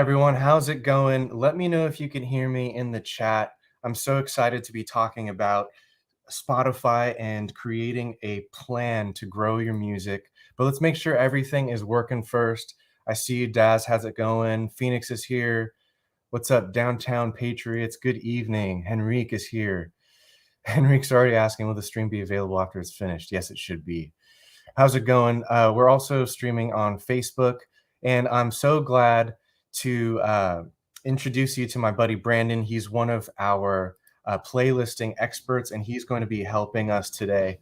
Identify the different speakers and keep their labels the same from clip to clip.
Speaker 1: everyone. How's it going? Let me know if you can hear me in the chat. I'm so excited to be talking about Spotify and creating a plan to grow your music. But let's make sure everything is working first. I see you, Daz. How's it going? Phoenix is here. What's up, Downtown Patriots? Good evening. Henrique is here. Henrique's already asking, will the stream be available after it's finished? Yes, it should be. How's it going? We're also streaming on Facebook, and I'm so glad to introduce you to my buddy Brandon. He's one of our playlisting experts, and he's going to be helping us today,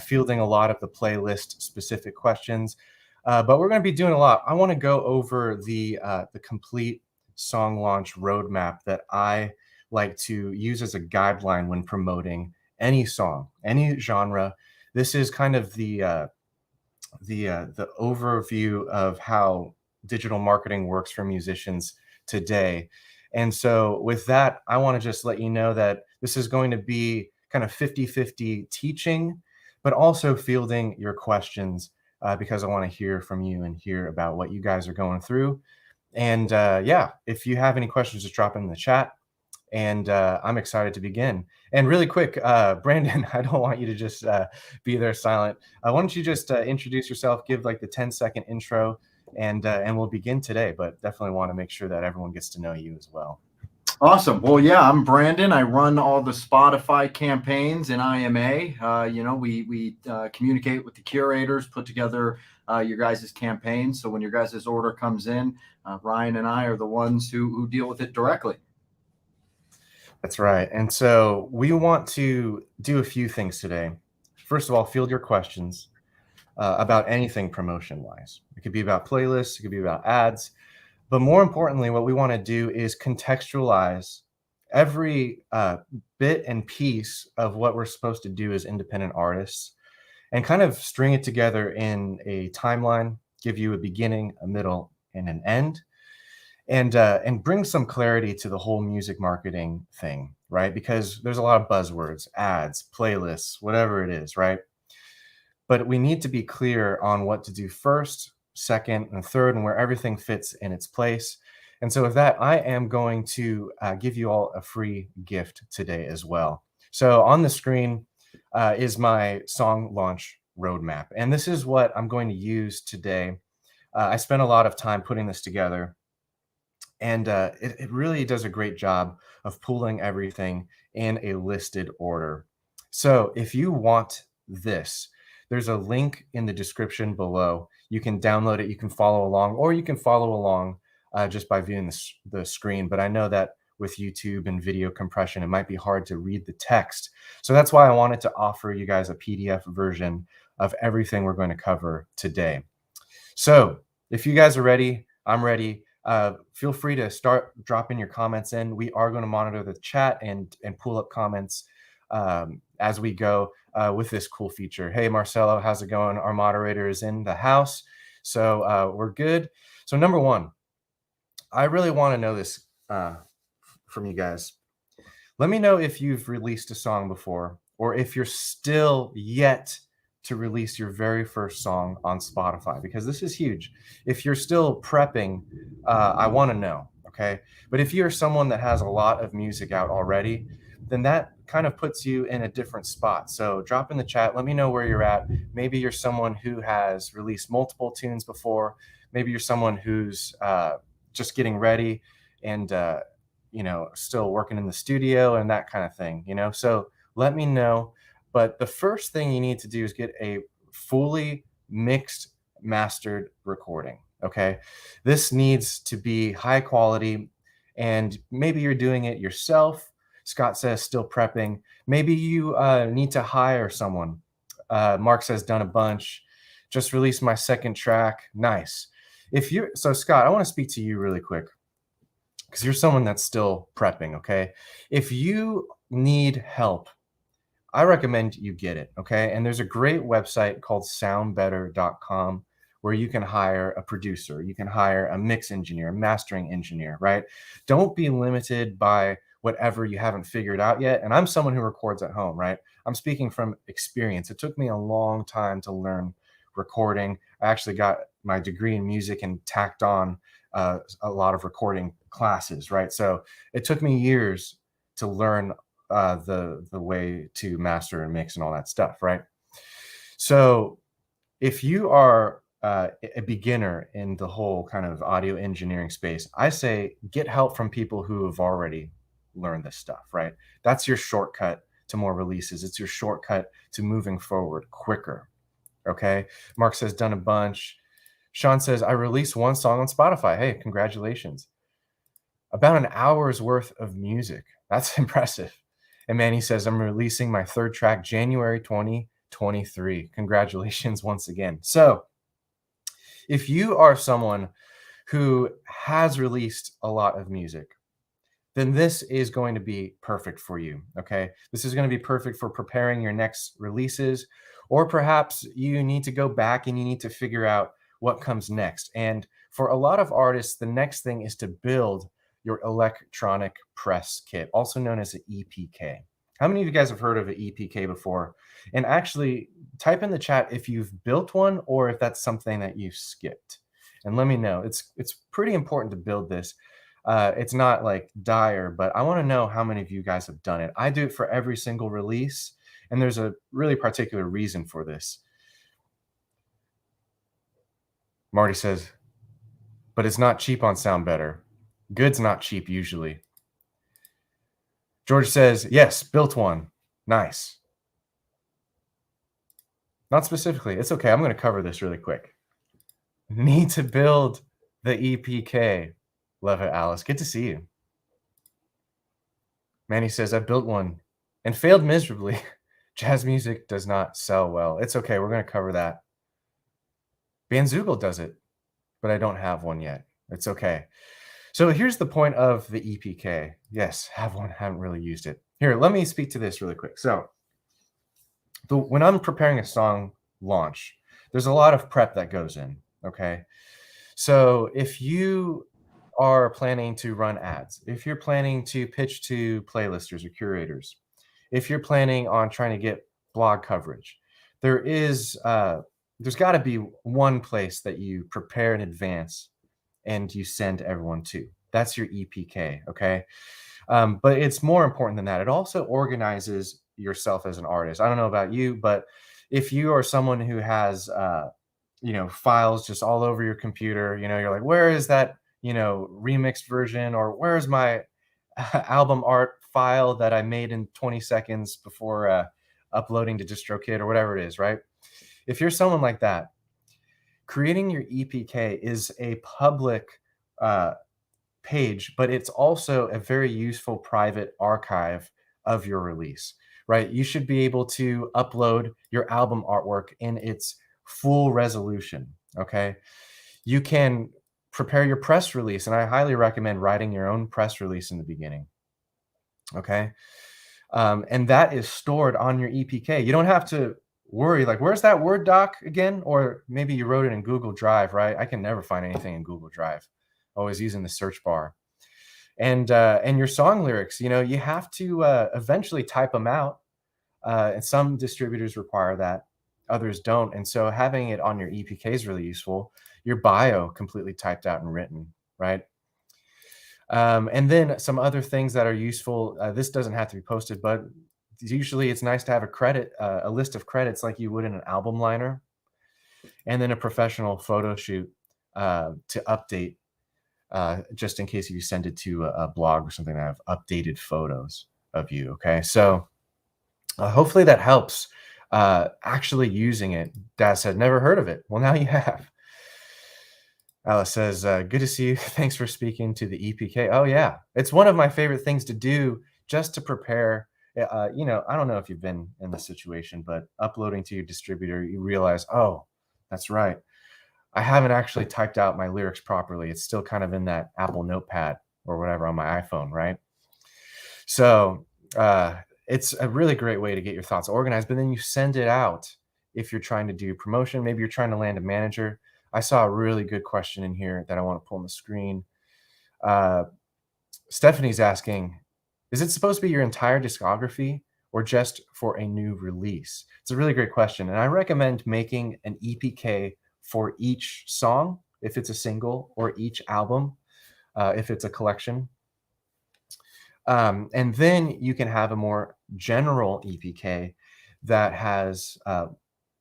Speaker 1: fielding a lot of the playlist specific questions. But we're going to be doing a lot. I want to go over the complete song launch roadmap that I like to use as a guideline when promoting any song, any genre. This is kind of the overview of how digital marketing works for musicians today. And so with that, I want to just let you know that this is going to be kind of 50-50 teaching, but also fielding your questions because I want to hear from you and hear about what you guys are going through. And yeah, if you have any questions, just drop them in the chat. And I'm excited to begin. And really quick, Brandon, I don't want you to just be there silent. Why don't you just introduce yourself, give like the 10-second intro, and we'll begin today. But definitely want to make sure that everyone gets to know you as well.
Speaker 2: Awesome. Well, yeah, I'm Brandon. I run all the Spotify campaigns in IMA. We communicate with the curators, put together your guys' campaigns. So when your guys' order comes in, Ryan and I are the ones who deal with it directly.
Speaker 1: That's right. And so we want to do a few things today. First of all, field your questions about anything promotion-wise. It could be about playlists, it could be about ads. But more importantly, what we want to do is contextualize every bit and piece of what we're supposed to do as independent artists and kind of string it together in a timeline, give you a beginning, a middle, and an end. And bring some clarity to the whole music marketing thing, right? Because there's a lot of buzzwords, ads, playlists, whatever it is, right? But we need to be clear on what to do first, second, and third, and where everything fits in its place. And so with that, I am going to give you all a free gift today as well. So on the screen is my song launch roadmap. And this is what I'm going to use today. I spent a lot of time putting this together. And it really does a great job of pulling everything in a listed order. So if you want this, there's a link in the description below. You can download it, you can follow along, or you can follow along just by viewing the screen. But I know that with YouTube and video compression, it might be hard to read the text. So that's why I wanted to offer you guys a PDF version of everything we're going to cover today. So if you guys are ready, I'm ready. Feel free to start dropping your comments in. We are going to monitor the chat and pull up comments as we go with this cool feature. Hey, Marcelo, how's it going? Our moderator is in the house, so we're good. So number one, I really want to know this from you guys. Let me know if you've released a song before or if you're still yet to release your very first song on Spotify, because this is huge. If you're still prepping, I want to know, okay? But if you're someone that has a lot of music out already, then that kind of puts you in a different spot. So drop in the chat, let me know where you're at. Maybe you're someone who has released multiple tunes before. Maybe you're someone who's just getting ready and, still working in the studio and that kind of thing, So let me know. But the first thing you need to do is get a fully mixed, mastered recording, okay? This needs to be high quality, and maybe you're doing it yourself. Scott says still prepping. Maybe you need to hire someone. Mark says done a bunch. Just released my second track. Nice. So Scott, I want to speak to you really quick because you're someone that's still prepping, okay? If you need help, I recommend you get it, okay? And there's a great website called soundbetter.com where you can hire a producer, you can hire a mix engineer, a mastering engineer, right? Don't be limited by whatever you haven't figured out yet. And I'm someone who records at home, right? I'm speaking from experience. It took me a long time to learn recording. I actually got my degree in music and tacked on a lot of recording classes, right? So it took me years to learn the way to master and mix and all that stuff, right? So if you are a beginner in the whole kind of audio engineering space, I say get help from people who have already learned this stuff, right? That's your shortcut to more releases. It's your shortcut to moving forward quicker. Okay. Mark says, done a bunch. Sean says, I released one song on Spotify. Hey, congratulations. About an hour's worth of music. That's impressive. And Manny says, I'm releasing my third track January 2023. Congratulations once again. So if you are someone who has released a lot of music, then this is going to be perfect for you. Okay. This is going to be perfect for preparing your next releases, or perhaps you need to go back and you need to figure out what comes next. And for a lot of artists, the next thing is to build your electronic press kit, also known as an EPK. How many of you guys have heard of an EPK before? And actually, type in the chat if you've built one or if that's something that you skipped. And let me know. It's pretty important to build this. It's not like dire, but I want to know how many of you guys have done it. I do it for every single release, and there's a really particular reason for this. Marty says, but it's not cheap on Sound Better. Good's not cheap usually. George says, yes, built one. Nice. Not specifically. It's okay. I'm going to cover this really quick. Need to build the EPK. Love it, Alice. Good to see you. Manny says, I built one and failed miserably. Jazz music does not sell well. It's okay. We're going to cover that. Bandzoogle does it, but I don't have one yet. It's okay. So here's the point of the EPK. Yes, have one. Haven't really used it. Here, let me speak to this really quick. So when I'm preparing a song launch, there's a lot of prep that goes in, okay? So if you are planning to run ads, if you're planning to pitch to playlisters or curators, if you're planning on trying to get blog coverage, there's got to be one place that you prepare in advance and you send everyone to. That's your EPK, okay? But it's more important than that. It also organizes yourself as an artist. I don't know about you, but if you are someone who has files just all over your computer, you're like, where is that remixed version, or where's my album art file that I made in 20 seconds before uploading to DistroKid or whatever it is, right? If you're someone like that, creating your EPK is a public page, but it's also a very useful private archive of your release, right? You should be able to upload your album artwork in its full resolution, okay? You can prepare your press release, and I highly recommend writing your own press release in the beginning, okay? And that is stored on your EPK. You don't have to worry, like, where's that Word doc again? Or maybe you wrote it in Google Drive, right? I can never find anything in Google Drive. Always using the search bar. And your song lyrics, you have to eventually type them out. And some distributors require that, others don't. And so having it on your EPK is really useful. Your bio completely typed out and written, right? And then some other things that are useful. This doesn't have to be posted, but usually it's nice to have a list of credits like you would in an album liner, and then a professional photo shoot to update, just in case you send it to a blog or something that have updated photos of you. Okay, so hopefully that helps. Actually using it. Dad said, never heard of it. Well, now you have. Alice says, good to see you. Thanks for speaking to the EPK. Oh, yeah. It's one of my favorite things to do just to prepare. I don't know if you've been in this situation, but uploading to your distributor, you realize, oh, that's right. I haven't actually typed out my lyrics properly. It's still kind of in that Apple Notepad or whatever on my iPhone, right? So it's a really great way to get your thoughts organized, but then you send it out if you're trying to do promotion. Maybe you're trying to land a manager. I saw a really good question in here that I want to pull on the screen. Stephanie's asking, is it supposed to be your entire discography or just for a new release? It's a really great question. And I recommend making an EPK for each song if it's a single, or each album if it's a collection. And then you can have a more general EPK that has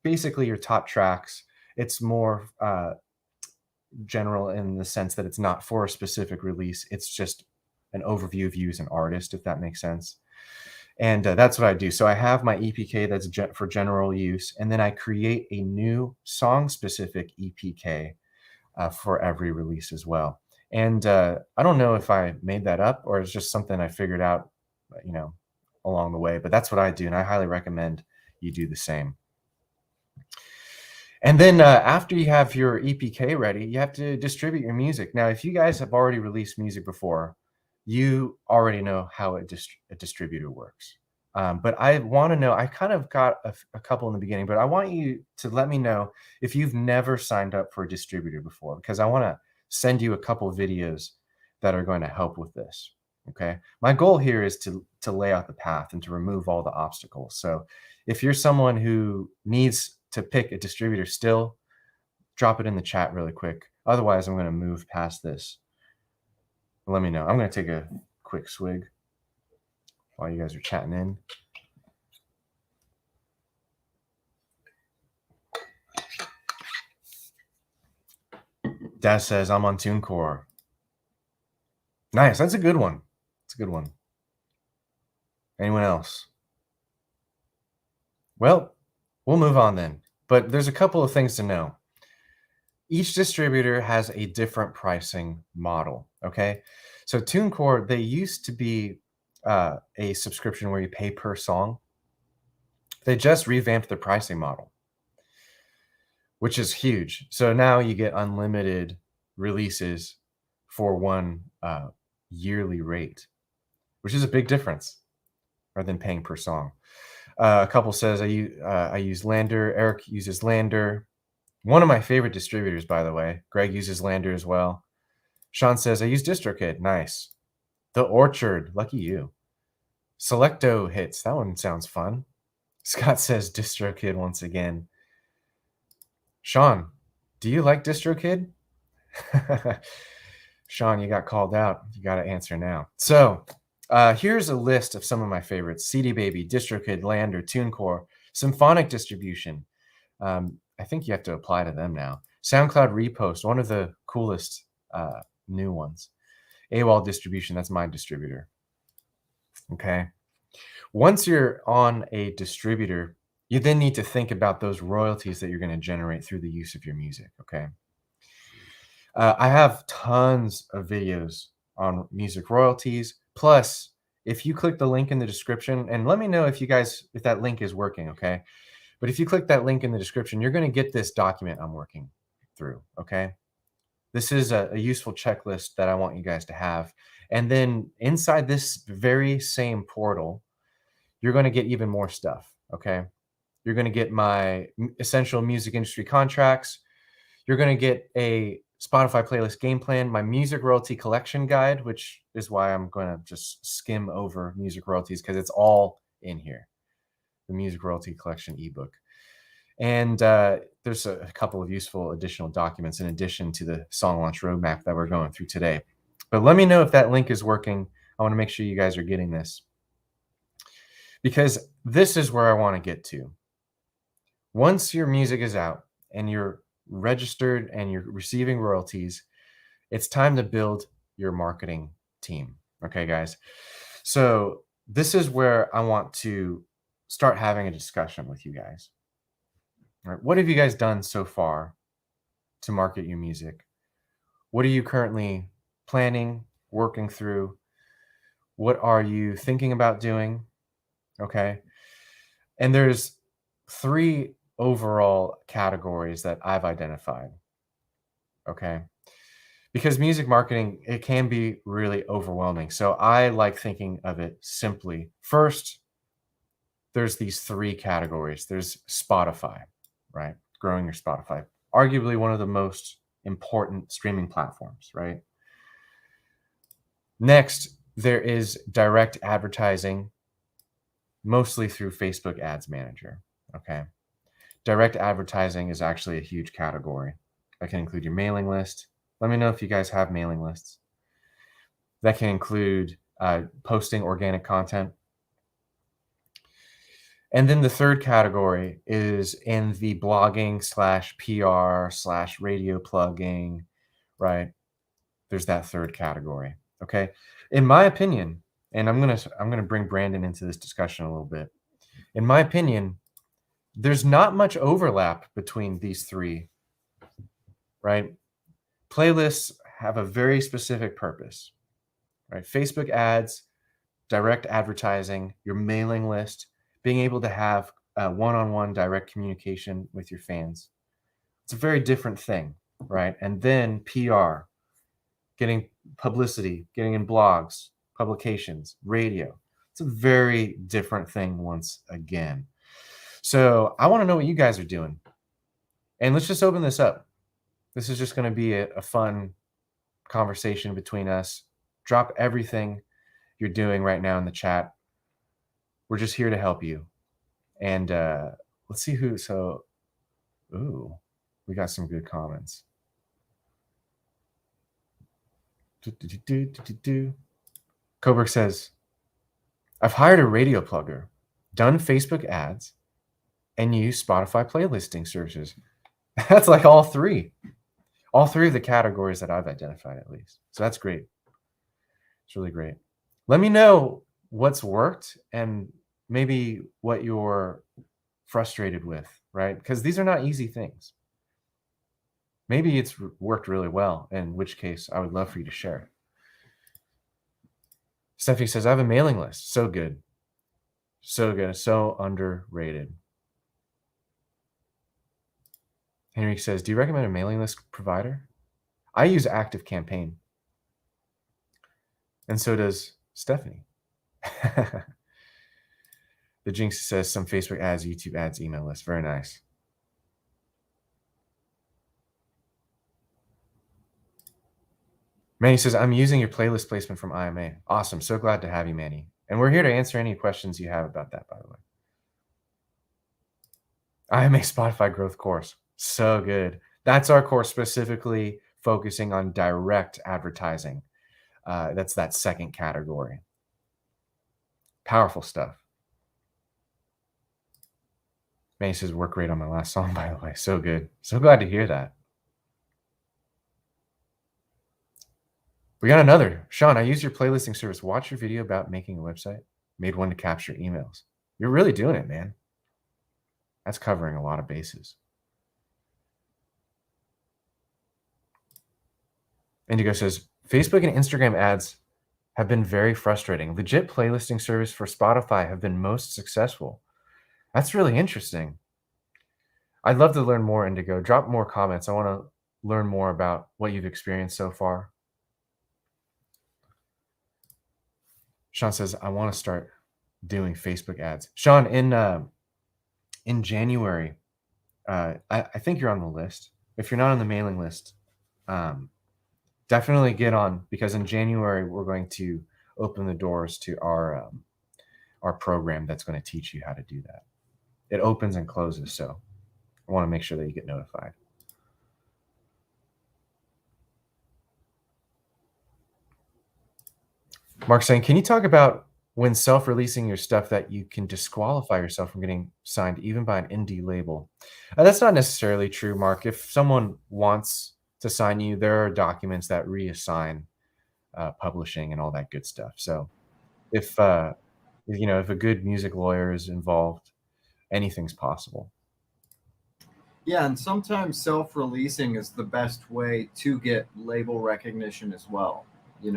Speaker 1: basically your top tracks. It's more general in the sense that it's not for a specific release. It's just an overview of you as an artist, if that makes sense. And that's what I do. So I have my EPK that's for general use, and then I create a new song-specific EPK for every release as well. And I don't know if I made that up or it's just something I figured out, along the way. But that's what I do, and I highly recommend you do the same. And then after you have your EPK ready, you have to distribute your music. Now, if you guys have already released music before, you already know how a distributor works. But I want to know, I kind of got a couple in the beginning, but I want you to let me know if you've never signed up for a distributor before, because I want to send you a couple of videos that are going to help with this. Okay. My goal here is to lay out the path and to remove all the obstacles. So if you're someone who needs to pick a distributor still, drop it in the chat really quick. Otherwise, I'm going to move past this. Let me know. I'm going to take a quick swig while you guys are chatting in. Daz says, I'm on TuneCore. Nice. That's a good one. That's a good one. Anyone else? Well, we'll move on then. But there's a couple of things to know. Each distributor has a different pricing model, okay? So TuneCore, they used to be a subscription where you pay per song. They just revamped the pricing model, which is huge. So now you get unlimited releases for one yearly rate, which is a big difference rather than paying per song. A couple says, I use Lander. Eric uses Lander. One of my favorite distributors, by the way. Greg uses Lander as well. Sean says, I use DistroKid. Nice. The Orchard. Lucky you. Selecto hits. That one sounds fun. Scott says DistroKid once again. Sean, do you like DistroKid? Sean, you got called out. You got to answer now. So here's a list of some of my favorites. CD Baby, DistroKid, Lander, TuneCore, Symphonic Distribution. I think you have to apply to them now. SoundCloud Repost, one of the coolest new ones. AWOL Distribution, that's my distributor. Okay. Once you're on a distributor, you then need to think about those royalties that you're going to generate through the use of your music. Okay. I have tons of videos on music royalties. Plus, if you click the link in the description, and let me know if that link is working. Okay. But if you click that link in the description, you're going to get this document I'm working through, okay? This is a useful checklist that I want you guys to have. And then inside this very same portal, you're going to get even more stuff, okay? You're going to get my essential music industry contracts. You're going to get a Spotify playlist game plan, my music royalty collection guide, which is why I'm going to just skim over music royalties because it's all in here. The music royalty collection ebook. And there's a couple of useful additional documents in addition to the song launch roadmap that we're going through today. But let me know if that link is working. I want to make sure you guys are getting this, because this is where I want to get to. Once your music is out and you're registered and you're receiving royalties, it's time to build your marketing team. Okay, guys? So this is where I want to start having a discussion with you guys. All right, what have you guys done so far to market your music? What are you currently planning, working through? What are you thinking about doing? Okay. And there's 3 overall categories that I've identified. Okay. Because music marketing, it can be really overwhelming. So I like thinking of it simply. First, there's these 3 categories. There's Spotify, right? Growing your Spotify, arguably one of the most important streaming platforms, right? Next, there is direct advertising, mostly through Facebook Ads Manager, okay? Direct advertising is actually a huge category. That can include your mailing list. Let me know if you guys have mailing lists. That can include posting organic content. And then the third category is in the blogging / PR / radio plugging, right? There's that third category. Okay. In my opinion, and I'm gonna bring Brandon into this discussion a little bit. In my opinion, there's not much overlap between these three, right? Playlists have a very specific purpose, right? Facebook ads, direct advertising, your mailing list, being able to have one-on-one direct communication with your fans. It's a very different thing, right? And then PR, getting publicity, getting in blogs, publications, radio. It's a very different thing once again. So I want to know what you guys are doing. And let's just open this up. This is just going to be a fun conversation between us. Drop everything you're doing right now in the chat. We're just here to help you. And let's see who. So, ooh, we got some good comments. Coburg says, I've hired a radio plugger, done Facebook ads, and used Spotify playlisting services. That's like all three of the categories that I've identified, at least. So that's great. It's really great. Let me know what's worked and maybe what you're frustrated with, right? Because these are not easy things. Maybe it's worked really well, in which case I would love for you to share it. Stephanie says, I have a mailing list. So good. So good. So underrated. Henry says, do you recommend a mailing list provider? I use Active Campaign. And so does Stephanie. The Jinx says some Facebook ads, YouTube ads, email list. Very nice. Manny says, I'm using your playlist placement from IMA. Awesome. So glad to have you, Manny. And we're here to answer any questions you have about that, by the way. IMA Spotify growth course. So good. That's our course specifically focusing on direct advertising. That's that second category. Powerful stuff. Manny says, work great on my last song, by the way. So good. So glad to hear that. We got another. Sean, I use your playlisting service. Watch your video about making a website. Made one to capture emails. You're really doing it, man. That's covering a lot of bases. Indigo says, Facebook and Instagram ads have been very frustrating. Legit playlisting service for Spotify have been most successful. That's really interesting. I'd love to learn more, Indigo. Drop more comments. I want to learn more about what you've experienced so far. Sean says, I want to start doing Facebook ads. Sean, in January, I think you're on the list. If you're not on the mailing list, definitely get on, because in January we're going to open the doors to our program that's going to teach you how to do that. It opens and closes, so I want to make sure that you get notified. Mark's saying, can you talk about when self-releasing your stuff that you can disqualify yourself from getting signed even by an indie label? That's not necessarily true, Mark. If someone wants to sign you, there are documents that reassign publishing and all that good stuff. So if if a good music lawyer is involved, anything's possible.
Speaker 2: Yeah, and sometimes self-releasing is the best way to get label recognition as well.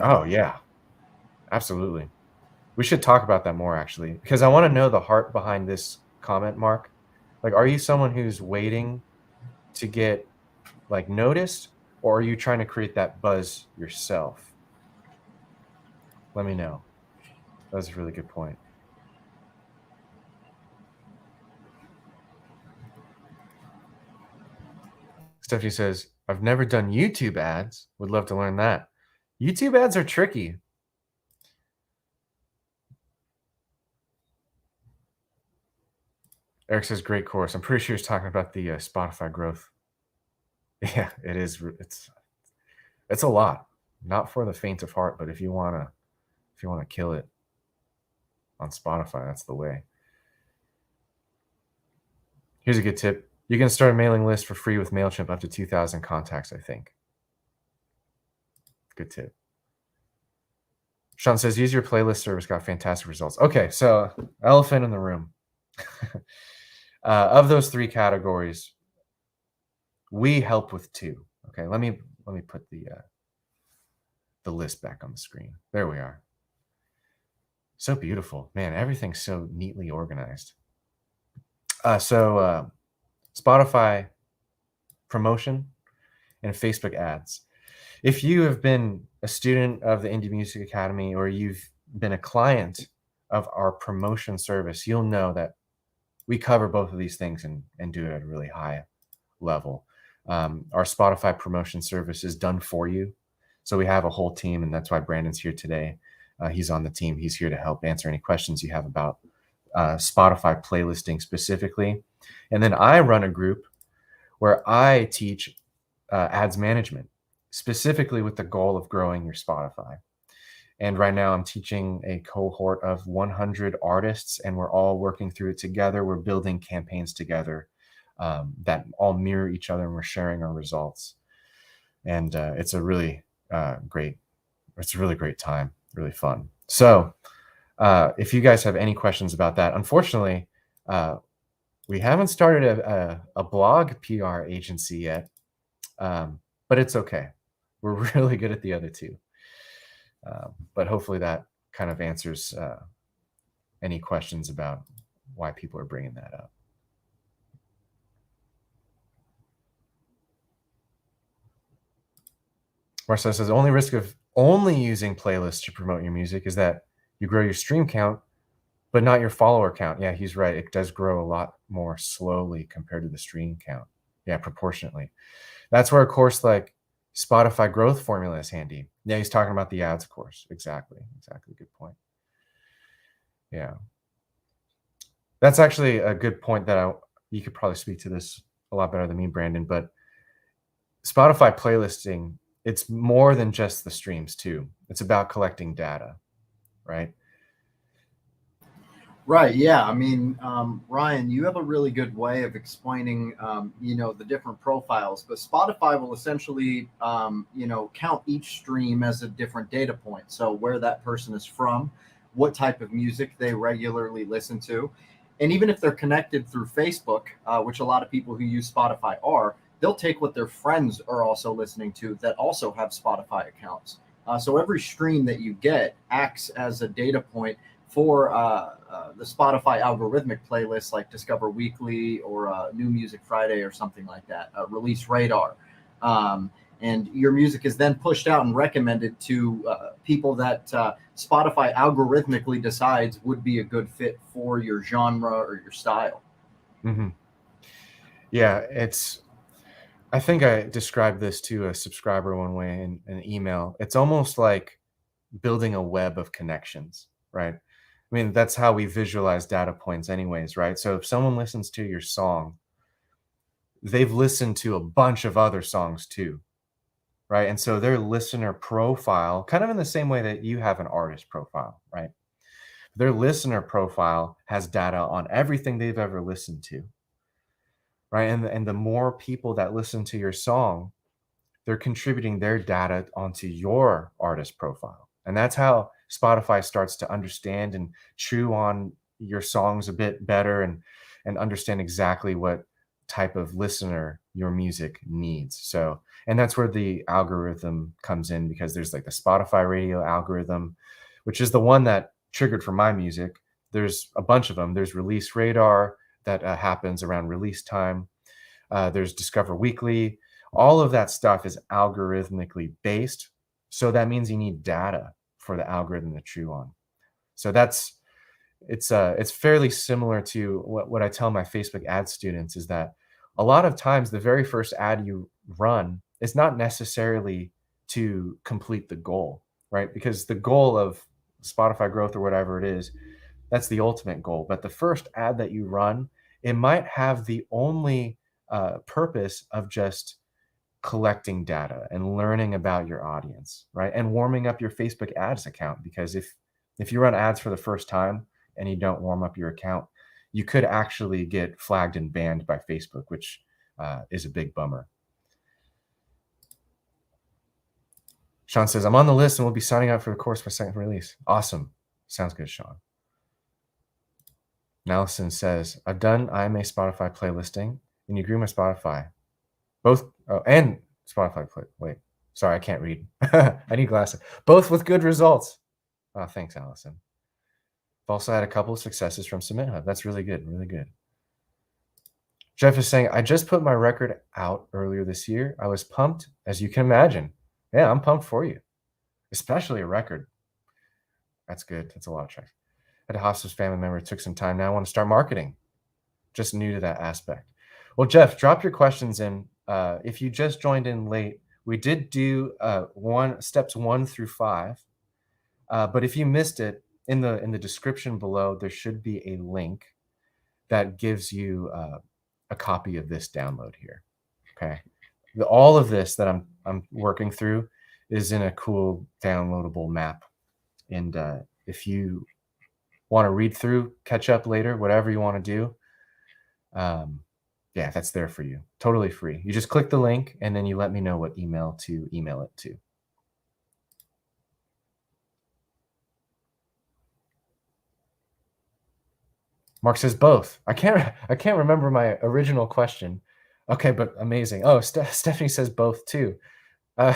Speaker 1: Oh yeah, absolutely. We should talk about that more, actually, because I want to know the heart behind this comment, Mark. Like, are you someone who's waiting to get like noticed, or are you trying to create that buzz yourself? Let me know. That's a really good point. Stephanie says, I've never done YouTube ads. Would love to learn that. YouTube ads are tricky. Eric says, great course. I'm pretty sure he's talking about the Spotify growth. Yeah, it is. It's a lot. Not for the faint of heart, but if you wanna kill it on Spotify, that's the way. Here's a good tip. You can start a mailing list for free with MailChimp up to 2,000 contacts, I think. Good tip. Sean says, use your playlist service, got fantastic results. Okay, so elephant in the room. Of those three categories, we help with two. Okay, let me put the list back on the screen. There we are. So beautiful, man. Everything's so neatly organized. So Spotify promotion and Facebook ads. If you have been a student of the Indie Music Academy or you've been a client of our promotion service, you'll know that we cover both of these things and do it at a really high level. Our Spotify promotion service is done for you. So we have a whole team, and that's why Brandon's here today. He's on the team. He's here to help answer any questions you have about Spotify playlisting specifically. And then I run a group where I teach ads management, specifically with the goal of growing your Spotify. And right now I'm teaching a cohort of 100 artists, and we're all working through it together. We're building campaigns together that all mirror each other, and we're sharing our results. And it's a really great time, really fun. So if you guys have any questions about that, unfortunately, we haven't started a blog PR agency yet, but it's okay. We're really good at the other two. But hopefully that kind of answers any questions about why people are bringing that up. Marcel says the only risk of only using playlists to promote your music is that you grow your stream count, but not your follower count. Yeah, he's right. It does grow a lot more slowly compared to the stream count. Yeah, proportionately. That's where, of course, like Spotify growth formula is handy. Yeah, he's talking about the ads, of course. Exactly. Good point. Yeah. That's actually a good point that you could probably speak to this a lot better than me, Brandon, but Spotify playlisting, it's more than just the streams too. It's about collecting data, right?
Speaker 2: Right. Yeah. I mean, Ryan, you have a really good way of explaining, the different profiles. But Spotify will essentially, count each stream as a different data point. So where that person is from, what type of music they regularly listen to, and even if they're connected through Facebook, which a lot of people who use Spotify are, they'll take what their friends are also listening to that also have Spotify accounts. So every stream that you get acts as a data point for the Spotify algorithmic playlists like Discover Weekly or New Music Friday or something like that, Release Radar. And your music is then pushed out and recommended to people that Spotify algorithmically decides would be a good fit for your genre or your style.
Speaker 1: Mm-hmm. Yeah, I think I described this to a subscriber one way in an email. It's almost like building a web of connections, right? I mean, that's how we visualize data points anyways, right? So if someone listens to your song, they've listened to a bunch of other songs too, right? And so their listener profile, kind of in the same way that you have an artist profile, right? Their listener profile has data on everything they've ever listened to, right? And the more people that listen to your song, they're contributing their data onto your artist profile. And that's how Spotify starts to understand and chew on your songs a bit better and understand exactly what type of listener your music needs. So, and that's where the algorithm comes in, because there's like the Spotify radio algorithm, which is the one that triggered for my music. There's a bunch of them. There's Release Radar that happens around release time. There's Discover Weekly. All of that stuff is algorithmically based. So that means you need data for the algorithm to chew on. So it's fairly similar to what I tell my Facebook ad students, is that a lot of times the very first ad you run is not necessarily to complete the goal, right? Because the goal of Spotify growth or whatever it is, that's the ultimate goal. But the first ad that you run, it might have the only purpose of just collecting data and learning about your audience, right? And warming up your Facebook ads account, because if you run ads for the first time and you don't warm up your account, you could actually get flagged and banned by Facebook, which is a big bummer. Sean says, I'm on the list and we'll be signing up for the course by second release. Awesome. Sounds good, Sean. Nelson says, I've done IMA Spotify playlisting and you grew my Spotify. Both, and Spotify play. Wait, sorry, I can't read. I need glasses. Both with good results. Oh, thanks, Allison. I've also had a couple of successes from Submit Hub. That's really good, really good. Jeff is saying, I just put my record out earlier this year. I was pumped, as you can imagine. Yeah, I'm pumped for you, especially a record. That's good. That's a lot of tracks. Had a hospice family member. It took some time. Now I want to start marketing. Just new to that aspect. Well, Jeff, drop your questions in. If you just joined in late, we did do steps 1 through 5. But if you missed it, in the description below, there should be a link that gives you a copy of this download here. Okay, all of this that I'm working through is in a cool downloadable map, and if you want to read through, catch up later, whatever you want to do, yeah, that's there for you, totally free. You just click the link and then you let me know what email to email it to. Mark says both. I can't remember my original question. Okay, but amazing. Oh, Stephanie says both too.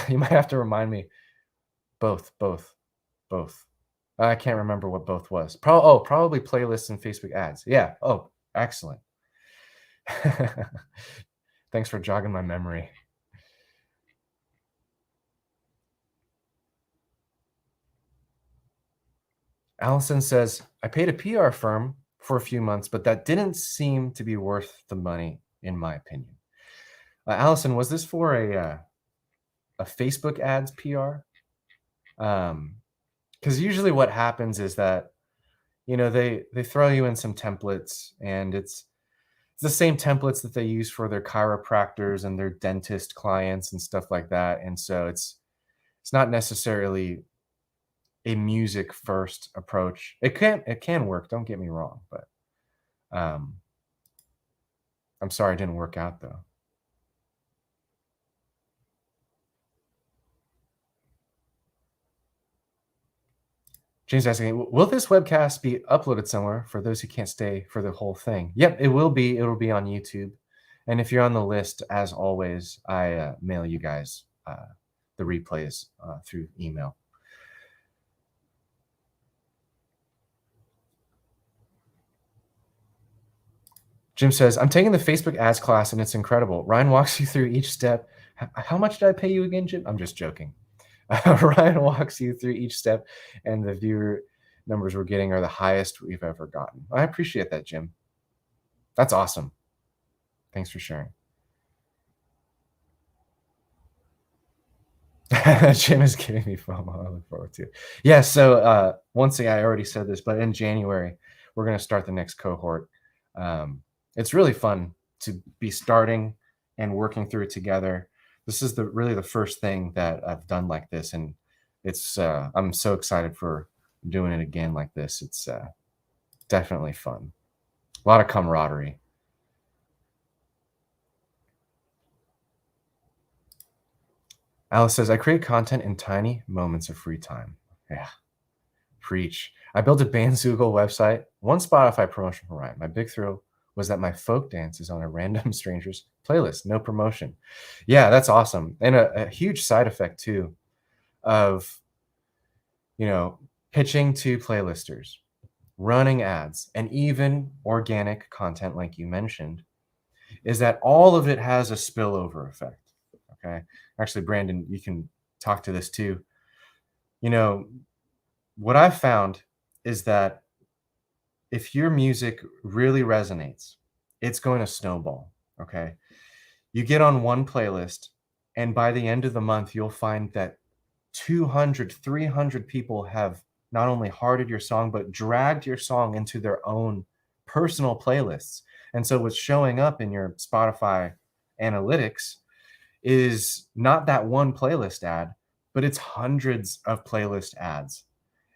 Speaker 1: You might have to remind me. Both. I can't remember what both was. Probably playlists and Facebook ads. Yeah. Oh, excellent. Thanks for jogging my memory. Allison says, I paid a PR firm for a few months, but that didn't seem to be worth the money, in my opinion. Allison, was this for a Facebook ads PR? Because usually what happens is that, they throw you in some templates, and it's the same templates that they use for their chiropractors and their dentist clients and stuff like that. And so it's not necessarily a music first approach. It can work, don't get me wrong, but I'm sorry it didn't work out though. James asking, will this webcast be uploaded somewhere for those who can't stay for the whole thing? Yep, it will be. It'll be on YouTube. And if you're on the list, as always, I mail you guys the replays through email. Jim says, I'm taking the Facebook ads class and it's incredible. Ryan walks you through each step. How much did I pay you again, Jim? I'm just joking. Ryan walks you through each step, and the viewer numbers we're getting are the highest we've ever gotten. I appreciate that, Jim. That's awesome. Thanks for sharing. Jim is giving me FOMO. I look forward to it. Yeah, so one thing, I already said this, but in January, we're going to start the next cohort. It's really fun to be starting and working through it together. This is really the first thing that I've done like this, and it's I'm so excited for doing it again like this. It's definitely fun. A lot of camaraderie. Alice says, I create content in tiny moments of free time. Yeah, preach. I built a Bandzoogle website, one Spotify promotion for Ryan. My big thrill was that my folk dance is on a random stranger's playlist, no promotion. Yeah, that's awesome. And a huge side effect too of, pitching to playlisters, running ads, and even organic content like you mentioned, is that all of it has a spillover effect. Okay. Actually, Brandon, you can talk to this too. What I've found is that if your music really resonates, it's going to snowball. Okay. You get on one playlist, and by the end of the month, you'll find that 200, 300 people have not only hearted your song, but dragged your song into their own personal playlists. And so what's showing up in your Spotify analytics is not that one playlist ad, but it's hundreds of playlist ads.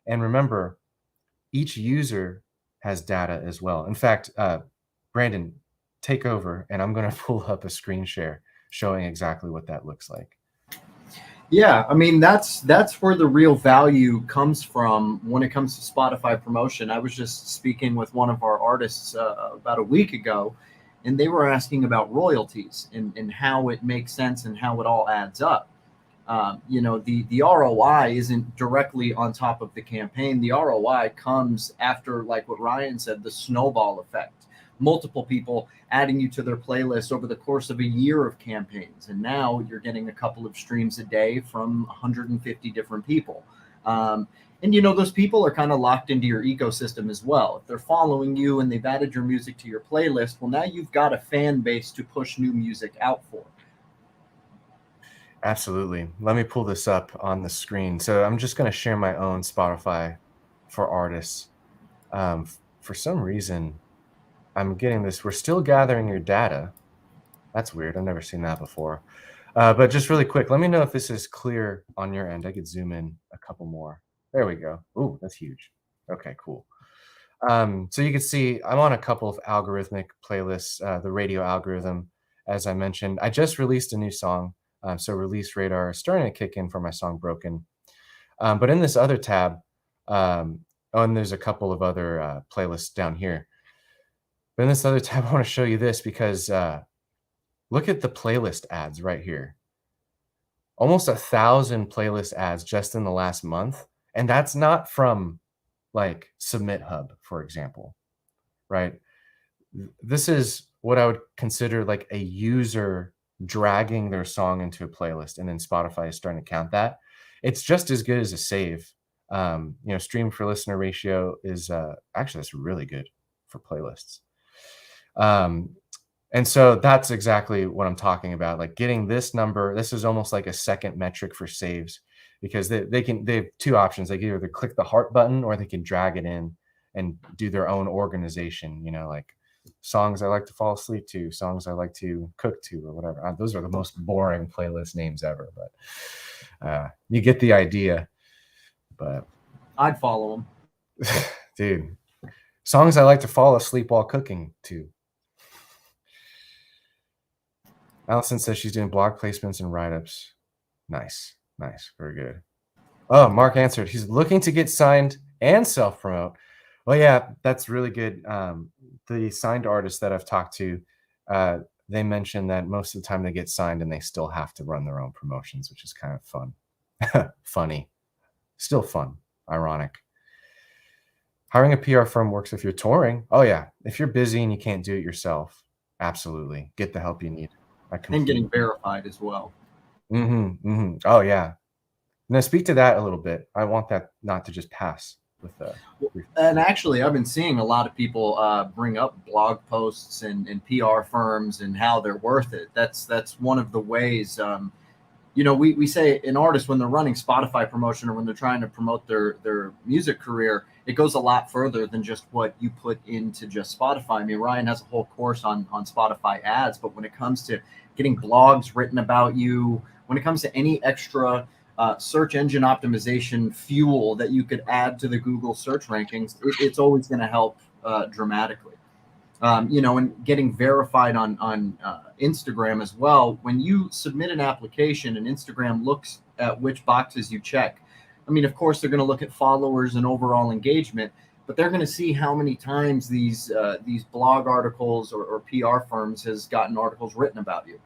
Speaker 1: And remember, each user has data as well. In fact, Brandon, take over, and I'm going to pull up a screen share showing exactly what that looks like.
Speaker 2: Yeah, I mean that's where the real value comes from when it comes to Spotify promotion. I was just speaking with one of our artists about a week ago, and they were asking about royalties and how it makes sense and how it all adds up. The ROI isn't directly on top of the campaign. The ROI comes after, like what Ryan said, the snowball effect. Multiple people adding you to their playlist over the course of a year of campaigns, and now you're getting a couple of streams a day from 150 different people. And those people are kind of locked into your ecosystem as well. If they're following you and they've added your music to your playlist, well, now you've got a fan base to push new music out for.
Speaker 1: Absolutely. Let me pull this up on the screen. So I'm just going to share my own Spotify for artists. For some reason, I'm getting this. We're still gathering your data. That's weird. I've never seen that before. But just really quick, let me know if this is clear on your end. I could zoom in a couple more. There we go. Ooh, that's huge. Okay, cool. So you can see I'm on a couple of algorithmic playlists, the radio algorithm, as I mentioned. I just released a new song, so release radar is starting to kick in for my song Broken. But in this other tab, oh, and there's a couple of other playlists down here. But in this other tab, I want to show you this because look at the playlist ads right here. Almost 1,000 playlist ads just in the last month. And that's not from like Submit Hub, for example, right? This is what I would consider like a user dragging their song into a playlist, and then Spotify is starting to count that. It's just as good as a save. Stream for listener ratio is actually that's really good for playlists. And so that's exactly what I'm talking about. Like getting this number, this is almost like a second metric for saves because they have two options. They can either click the heart button or they can drag it in and do their own organization, like songs I like to fall asleep to, songs I like to cook to, or whatever. Those are the most boring playlist names ever, but you get the idea. But
Speaker 2: I'd follow them.
Speaker 1: dude, songs I like to fall asleep while cooking to. Allison says she's doing blog placements and write-ups. Nice. Very good. Oh, Mark answered. He's looking to get signed and self-promote. Well, yeah, that's really good. The signed artists that I've talked to, they mention that most of the time they get signed and they still have to run their own promotions, which is kind of fun. Funny. Still fun. Ironic. Hiring a PR firm works if you're touring. Oh, yeah. If you're busy and you can't do it yourself, absolutely. Get the help you need.
Speaker 2: And getting verified as well.
Speaker 1: Oh, yeah. Now, speak to that a little bit. I want that not to just pass with
Speaker 2: and actually, I've been seeing a lot of people bring up blog posts and PR firms and how they're worth it. That's one of the ways. We say an artist when they're running Spotify promotion or when they're trying to promote their music career, it goes a lot further than just what you put into just Spotify. I mean, Ryan has a whole course on Spotify ads, but when it comes to getting blogs written about you, when it comes to any extra search engine optimization fuel that you could add to the Google search rankings, it's always going to help dramatically. And getting verified on Instagram as well. When you submit an application and Instagram looks at which boxes you check, I mean, of course, they're going to look at followers and overall engagement, but they're going to see how many times these blog articles or PR firms has gotten articles written about you.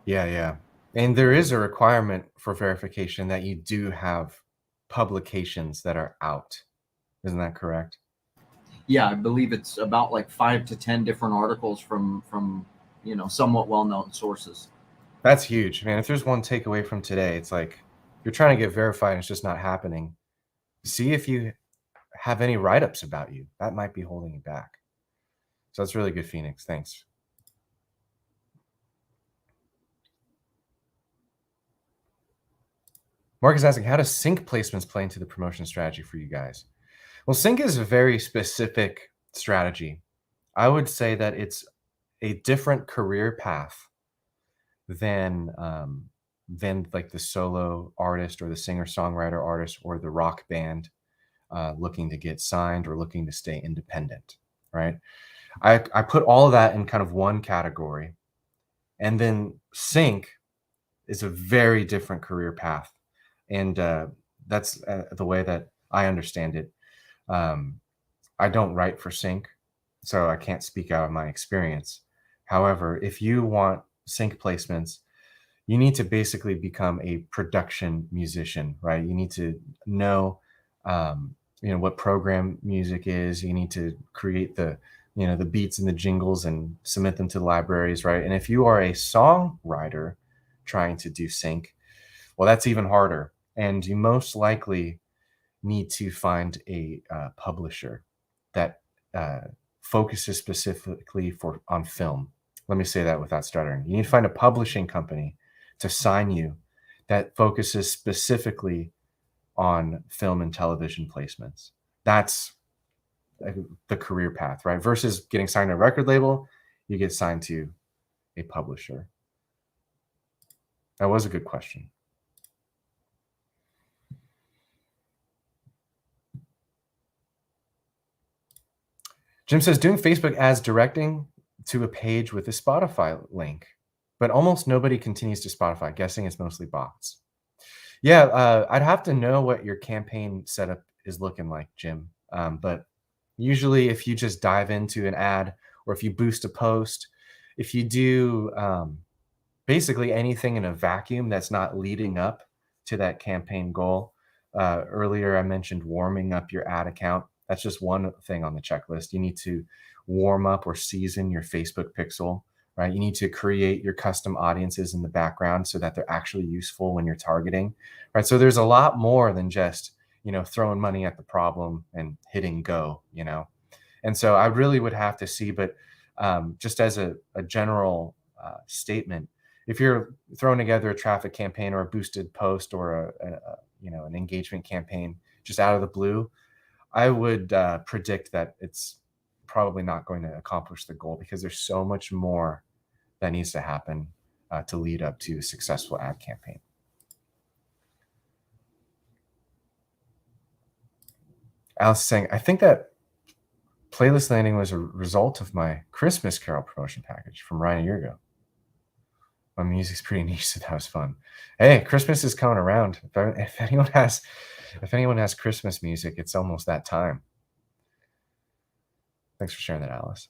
Speaker 1: Yeah. And there is a requirement for verification that you do have publications that are out. Isn't that correct?
Speaker 2: Yeah, I believe it's about like 5 to 10 different articles from somewhat well-known sources.
Speaker 1: That's huge, man. If there's one takeaway from today, it's like you're trying to get verified and it's just not happening. See if you have any write-ups about you. That might be holding you back. So that's really good, Phoenix. Thanks. Mark is asking, how does sync placements play into the promotion strategy for you guys? Well, sync is a very specific strategy. I would say that it's a different career path than like the solo artist or the singer-songwriter artist or the rock band looking to get signed or looking to stay independent, right? I put all of that in kind of one category. And then sync is a very different career path. And that's the way that I understand it. Um, I don't write for sync, so I can't speak out of my experience. However, if you want sync placements, you need to basically become a production musician, right? You need to know, what program music is. You need to create the beats and the jingles and submit them to the libraries, right? And if you are a songwriter trying to do sync, well, that's even harder. And you most likely need to find a publisher that uh, focuses specifically on film. Let me say that without stuttering. You need to find a publishing company to sign you that focuses specifically on film and television placements. That's the career path, right? Versus getting signed to a record label, you get signed to a publisher. That was a good question. Jim says doing Facebook ads directing to a page with a Spotify link, but almost nobody continues to Spotify. Guessing it's mostly bots. Yeah, I'd have to know what your campaign setup is looking like, Jim. But usually, if you just dive into an ad or if you boost a post, if you do basically anything in a vacuum that's not leading up to that campaign goal. Earlier, I mentioned warming up your ad account. That's just one thing on the checklist. You need to warm up or season your Facebook pixel, right? You need to create your custom audiences in the background so that they're actually useful when you're targeting, right? So there's a lot more than just, throwing money at the problem and hitting go. And so I really would have to see, but just as a general statement, if you're throwing together a traffic campaign or a boosted post or an engagement campaign just out of the blue, I would predict that it's probably not going to accomplish the goal because there's so much more that needs to happen to lead up to a successful ad campaign. Alice is saying, I think that playlist landing was a result of my Christmas Carol promotion package from Ryan a year ago. My music's pretty niche, so that was fun. Hey, Christmas is coming around. If anyone has Christmas music, it's almost that time. Thanks for sharing that, Alice.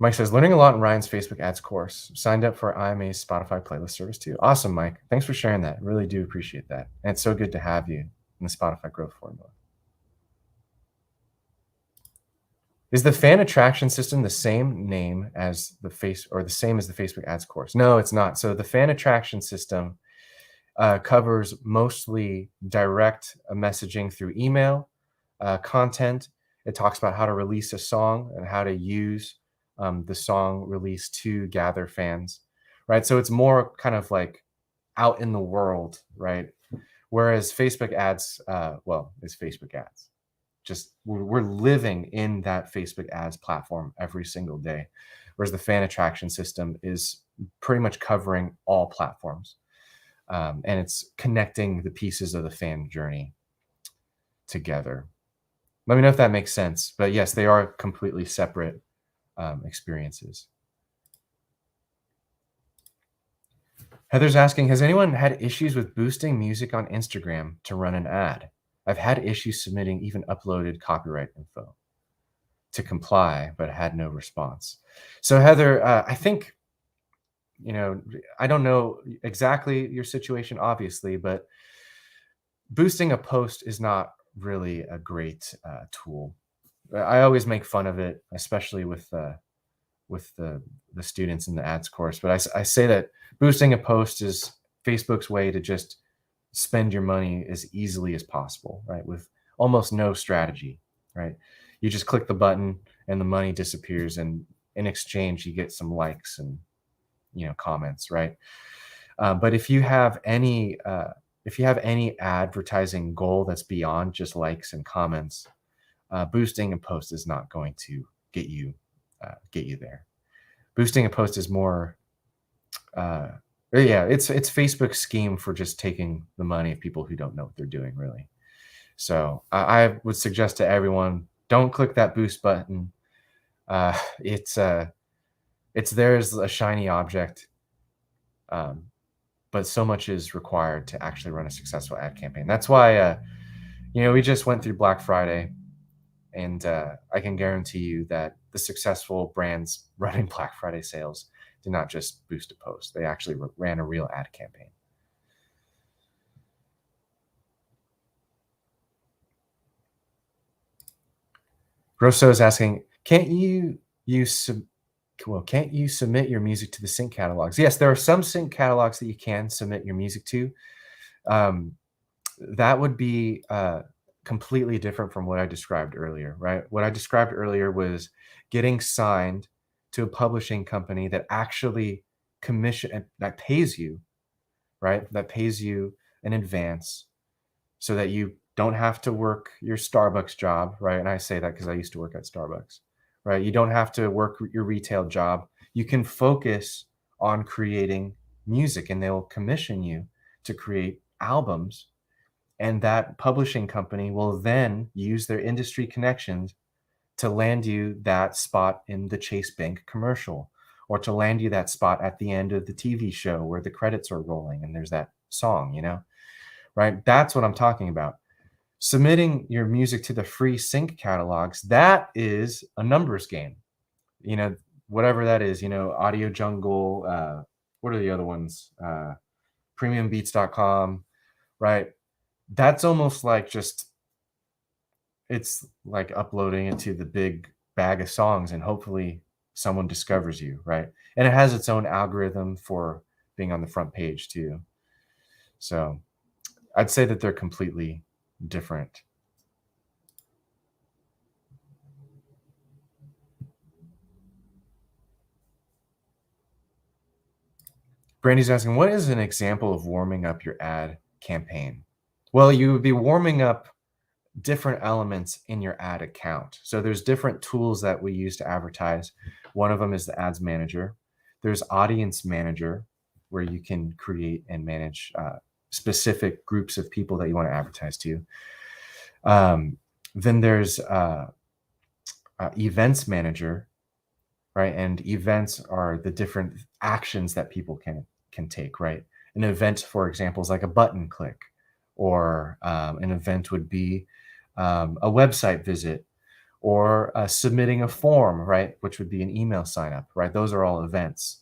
Speaker 1: Mike says, learning a lot in Ryan's Facebook ads course. Signed up for IMA's Spotify playlist service too. Awesome, Mike. Thanks for sharing that. Really do appreciate that. And it's so good to have you in the Spotify growth formula. Is the fan attraction system the same name as the same as the Facebook ads course? No, it's not. So the fan attraction system covers mostly direct messaging through email content. It talks about how to release a song and how to use the song release to gather fans, right? So it's more kind of like out in the world, right? Whereas Facebook ads, it's Facebook ads. Just we're living in that Facebook ads platform every single day, whereas the fan attraction system is pretty much covering all platforms, and it's connecting the pieces of the fan journey together. Let me know if that makes sense. But yes, they are completely separate experiences. Heather's asking, has anyone had issues with boosting music on Instagram to run an ad? I've had issues submitting even uploaded copyright info to comply, but had no response. So Heather, I think, I don't know exactly your situation, obviously, but boosting a post is not really a great tool. I always make fun of it, especially with the students in the ads course. But I say that boosting a post is Facebook's way to just spend your money as easily as possible, right? With almost no strategy, right? You just click the button and the money disappears, and in exchange you get some likes and comments, right? But if you have any advertising goal that's beyond just likes and comments, boosting a post is not going to get you get you there. Boosting a post is more, yeah, it's Facebook's scheme for just taking the money of people who don't know what they're doing, really. So I would suggest to everyone, don't click that boost button. It's there as a shiny object, but so much is required to actually run a successful ad campaign. That's why, we just went through Black Friday, and I can guarantee you that the successful brands running Black Friday sales did not just boost a post. They actually ran a real ad campaign. Rosso is asking, can't you submit your music to the sync catalogs? Yes, there are some sync catalogs that you can submit your music to. That would be completely different from what I described earlier, right? What I described earlier was getting signed to a publishing company that actually that pays you, right? That pays you in advance so that you don't have to work your Starbucks job, right? And I say that because I used to work at Starbucks, right? You don't have to work your retail job. You can focus on creating music, and they'll commission you to create albums. And that publishing company will then use their industry connections to land you that spot in the Chase Bank commercial, or to land you that spot at the end of the TV show where the credits are rolling and there's that song, right? That's what I'm talking about. Submitting your music to the free sync catalogs, that is a numbers game. Whatever that is, Audio Jungle, what are the other ones? Premiumbeats.com, right? That's almost like it's like uploading it to the big bag of songs, and hopefully someone discovers you, right? And it has its own algorithm for being on the front page too. So I'd say that they're completely different. Brandy's asking, what is an example of warming up your ad campaign? Well, you would be warming up different elements in your ad account. So there's different tools that we use to advertise. One of them is the ads manager. There's audience manager, where you can create and manage specific groups of people that you want to advertise to. Then there's events manager, right? And events are the different actions that people can take, right? An event, for example, is like a button click, or an event would be a website visit, or submitting a form, right? Which would be an email sign up, right? Those are all events.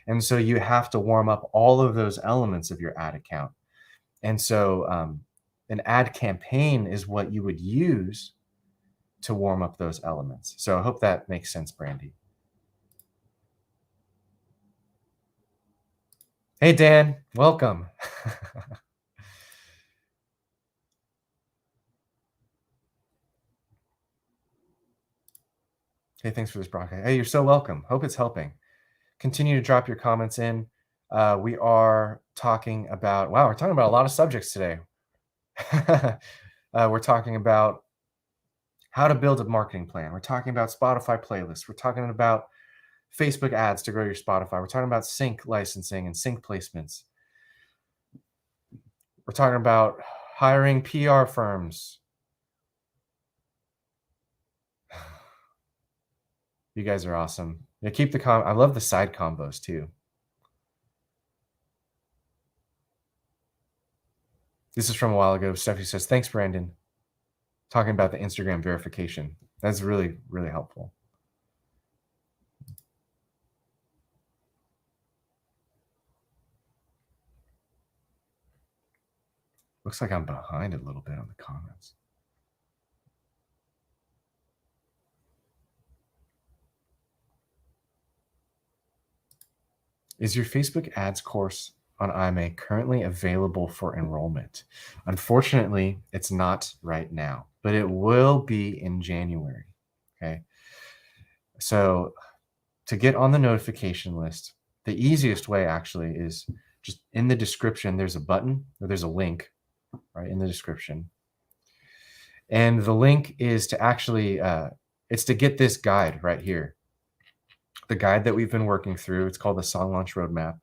Speaker 1: And so you have to warm up all of those elements of your ad account. And so an ad campaign is what you would use to warm up those elements. So I hope that makes sense, Brandy. Hey, Dan, welcome. Hey, thanks for this broadcast. Hey, you're so welcome. Hope it's helping. Continue to drop your comments in. We are talking about, we're talking about a lot of subjects today. We're talking about how to build a marketing plan. We're talking about Spotify playlists. We're talking about Facebook ads to grow your Spotify. We're talking about sync licensing and sync placements. We're talking about hiring PR firms. You guys are awesome. Keep the I love the side combos too. This is from a while ago. Stephanie says, thanks, Brandon. Talking about the Instagram verification. That's really, really helpful. Looks like I'm behind a little bit on the comments. Is your Facebook ads course on IMA currently available for enrollment? Unfortunately, it's not right now, but it will be in January. Okay. So to get on the notification list, the easiest way actually is just in the description. There's a button, or there's a link right in the description. And the link is to actually, it's to get this guide right here. the guide that we've been working through. It's called the Song Launch Roadmap.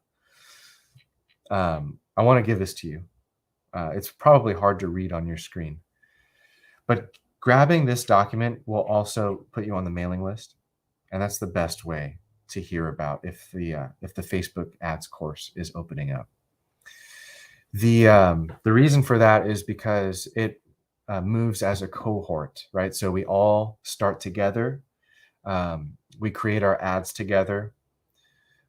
Speaker 1: I want to give this to you. It's probably hard to read on your screen, but grabbing this document will also put you on the mailing list, and that's the best way to hear about if the Facebook ads course is opening up. The reason for that is because it moves as a cohort, right? So we all start together. We create our ads together,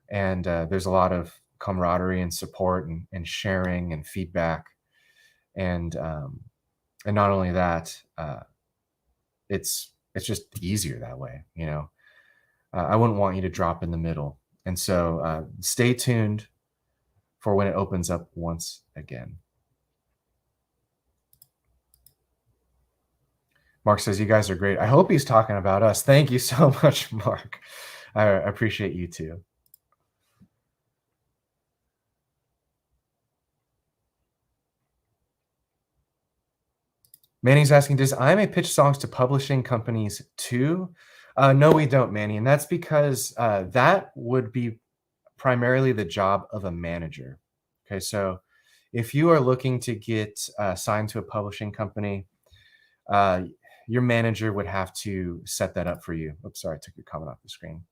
Speaker 1: and there's a lot of camaraderie and support and sharing and feedback, and not only that, it's just easier that way. I wouldn't want you to drop in the middle, and so stay tuned for when it opens up once again. Mark says, you guys are great. I hope he's talking about us. Thank you so much, Mark. I appreciate you too. Manny's asking, does IMA pitch songs to publishing companies too? No, we don't, Manny. And that's because that would be primarily the job of a manager. Okay, so if you are looking to get signed to a publishing company, your manager would have to set that up for you. Oops, sorry, I took your comment off the screen.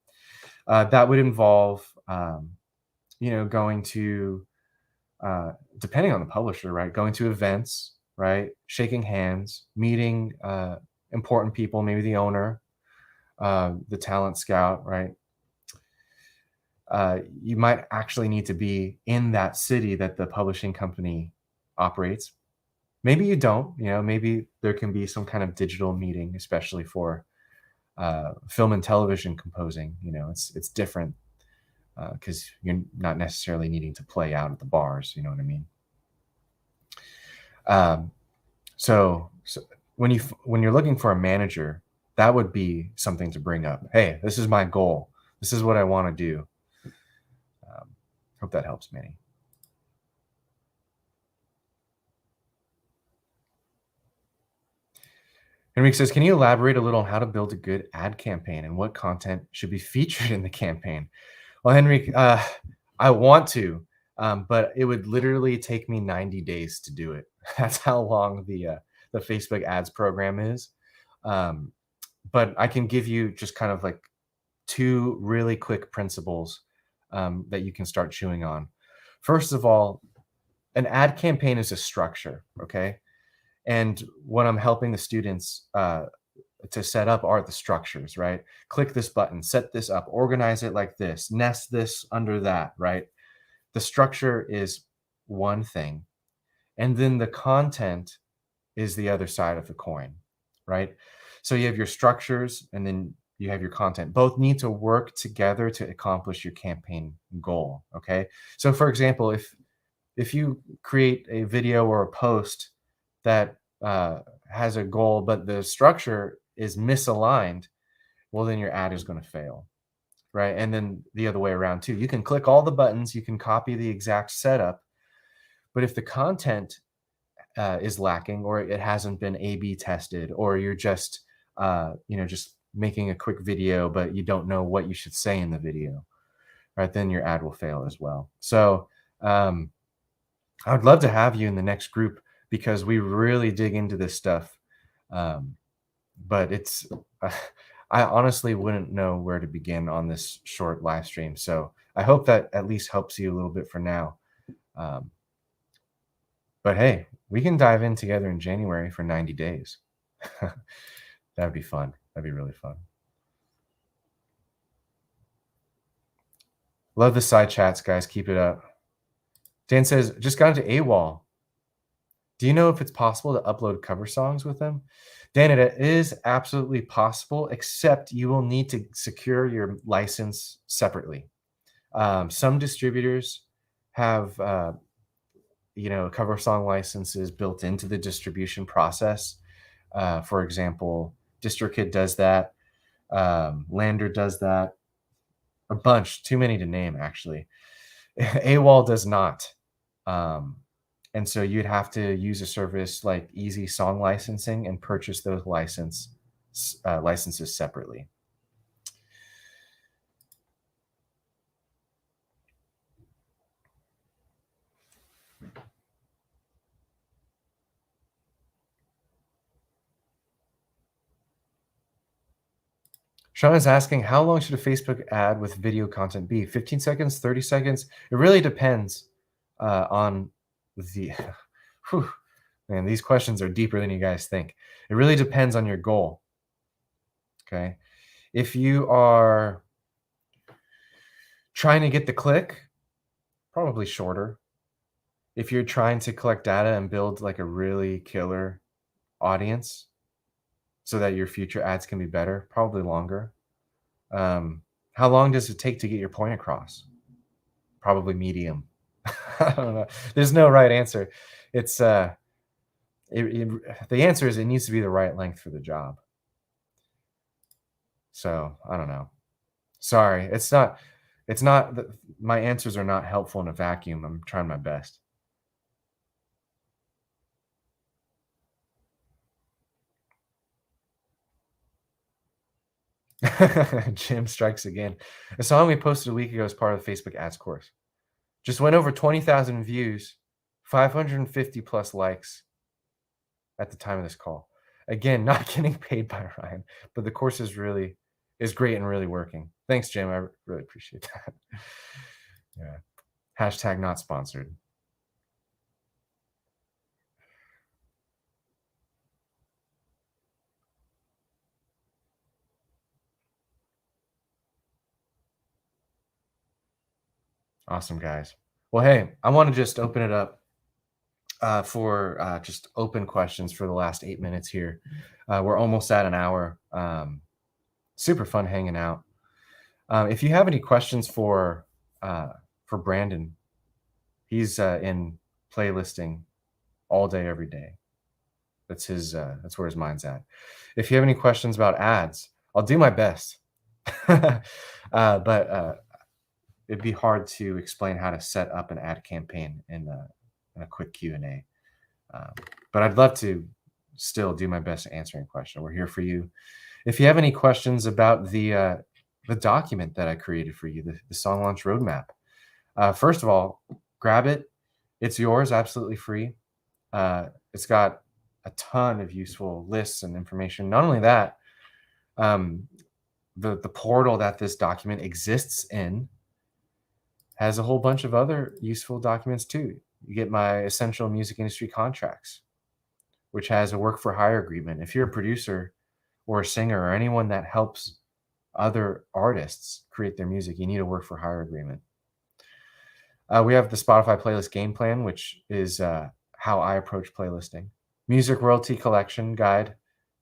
Speaker 1: That would involve, going to, depending on the publisher, right? Going to events, right? Shaking hands, meeting important people, maybe the owner, the talent scout, right? You might actually need to be in that city that the publishing company operates. Maybe you don't, maybe there can be some kind of digital meeting, especially for film and television composing. It's different because you're not necessarily needing to play out at the bars. You know what I mean? So when you're looking for a manager, that would be something to bring up. Hey, this is my goal. This is what I want to do. Hope that helps, Manny. Henrik says, can you elaborate a little on how to build a good ad campaign and what content should be featured in the campaign? Well, Henrik, I want to, but it would literally take me 90 days to do it. That's how long the Facebook ads program is. But I can give you just kind of like two really quick principles that you can start chewing on. First of all, an ad campaign is a structure, okay? And what I'm helping the students to set up are the structures, right? Click this button, set this up, organize it like this, nest this under that, right? The structure is one thing. And then the content is the other side of the coin, right? So you have your structures and then you have your content. Both need to work together to accomplish your campaign goal, okay? So for example, if you create a video or a post that has a goal, but the structure is misaligned, well, then your ad is going to fail, right? And then the other way around too. You can click all the buttons, you can copy the exact setup, but if the content is lacking or it hasn't been A/B tested, or you're just just making a quick video, but you don't know what you should say in the video, right? Then your ad will fail as well. So I would love to have you in the next group because we really dig into this stuff. But it's, I honestly wouldn't know where to begin on this short live stream. So I hope that at least helps you a little bit for now. But hey, we can dive in together in January for 90 days. That'd be fun. That'd be really fun. Love the side chats, guys. Keep it up. Dan says, just got into AWOL. Do you know if it's possible to upload cover songs with them? Dan, it is absolutely possible, except you will need to secure your license separately. Some distributors have, cover song licenses built into the distribution process. For example, DistroKid does that. Lander does that. A bunch, too many to name, actually. AWOL does not. And so you'd have to use a service like Easy Song Licensing and purchase those licenses separately. Sean is asking, how long should a Facebook ad with video content be? 15 seconds, 30 seconds? It really depends on the. Whew, man, these questions are deeper than you guys think. It really depends on your goal. Okay. If you are trying to get the click, probably shorter. If you're trying to collect data and build like a really killer audience so that your future ads can be better, probably longer. How long does it take to get your point across? Probably medium. I don't know. There's no right answer. It's the answer is it needs to be the right length for the job. So I don't know. Sorry, it's not. My answers are not helpful in a vacuum. I'm trying my best. Jim strikes again. A song we posted a week ago as part of the Facebook ads course. Just went over 20,000 views, 550 plus likes at the time of this call. Again, not getting paid by Ryan, but the course is great and really working. Thanks, Jim. I really appreciate that. Yeah. Hashtag not sponsored. Awesome, guys. Well, hey, I want to just open it up for just open questions for the last 8 minutes here. We're almost at an hour. Super fun hanging out. If you have any questions for Brandon, he's in playlisting all day, every day. That's where his mind's at. If you have any questions about ads, I'll do my best. But it'd be hard to explain how to set up an ad campaign in a quick Q&A. But I'd love to still do my best answering question. We're here for you. If you have any questions about the document that I created for you, the song launch roadmap, first of all, grab it. It's yours, absolutely free. It's got a ton of useful lists and information. Not only that, the portal that this document exists in has a whole bunch of other useful documents too. You get my essential music industry contracts, which has a work for hire agreement. If you're a producer or a singer or anyone that helps other artists create their music, you need a work for hire agreement. We have the Spotify playlist game plan, which is how I approach playlisting. Music royalty collection guide.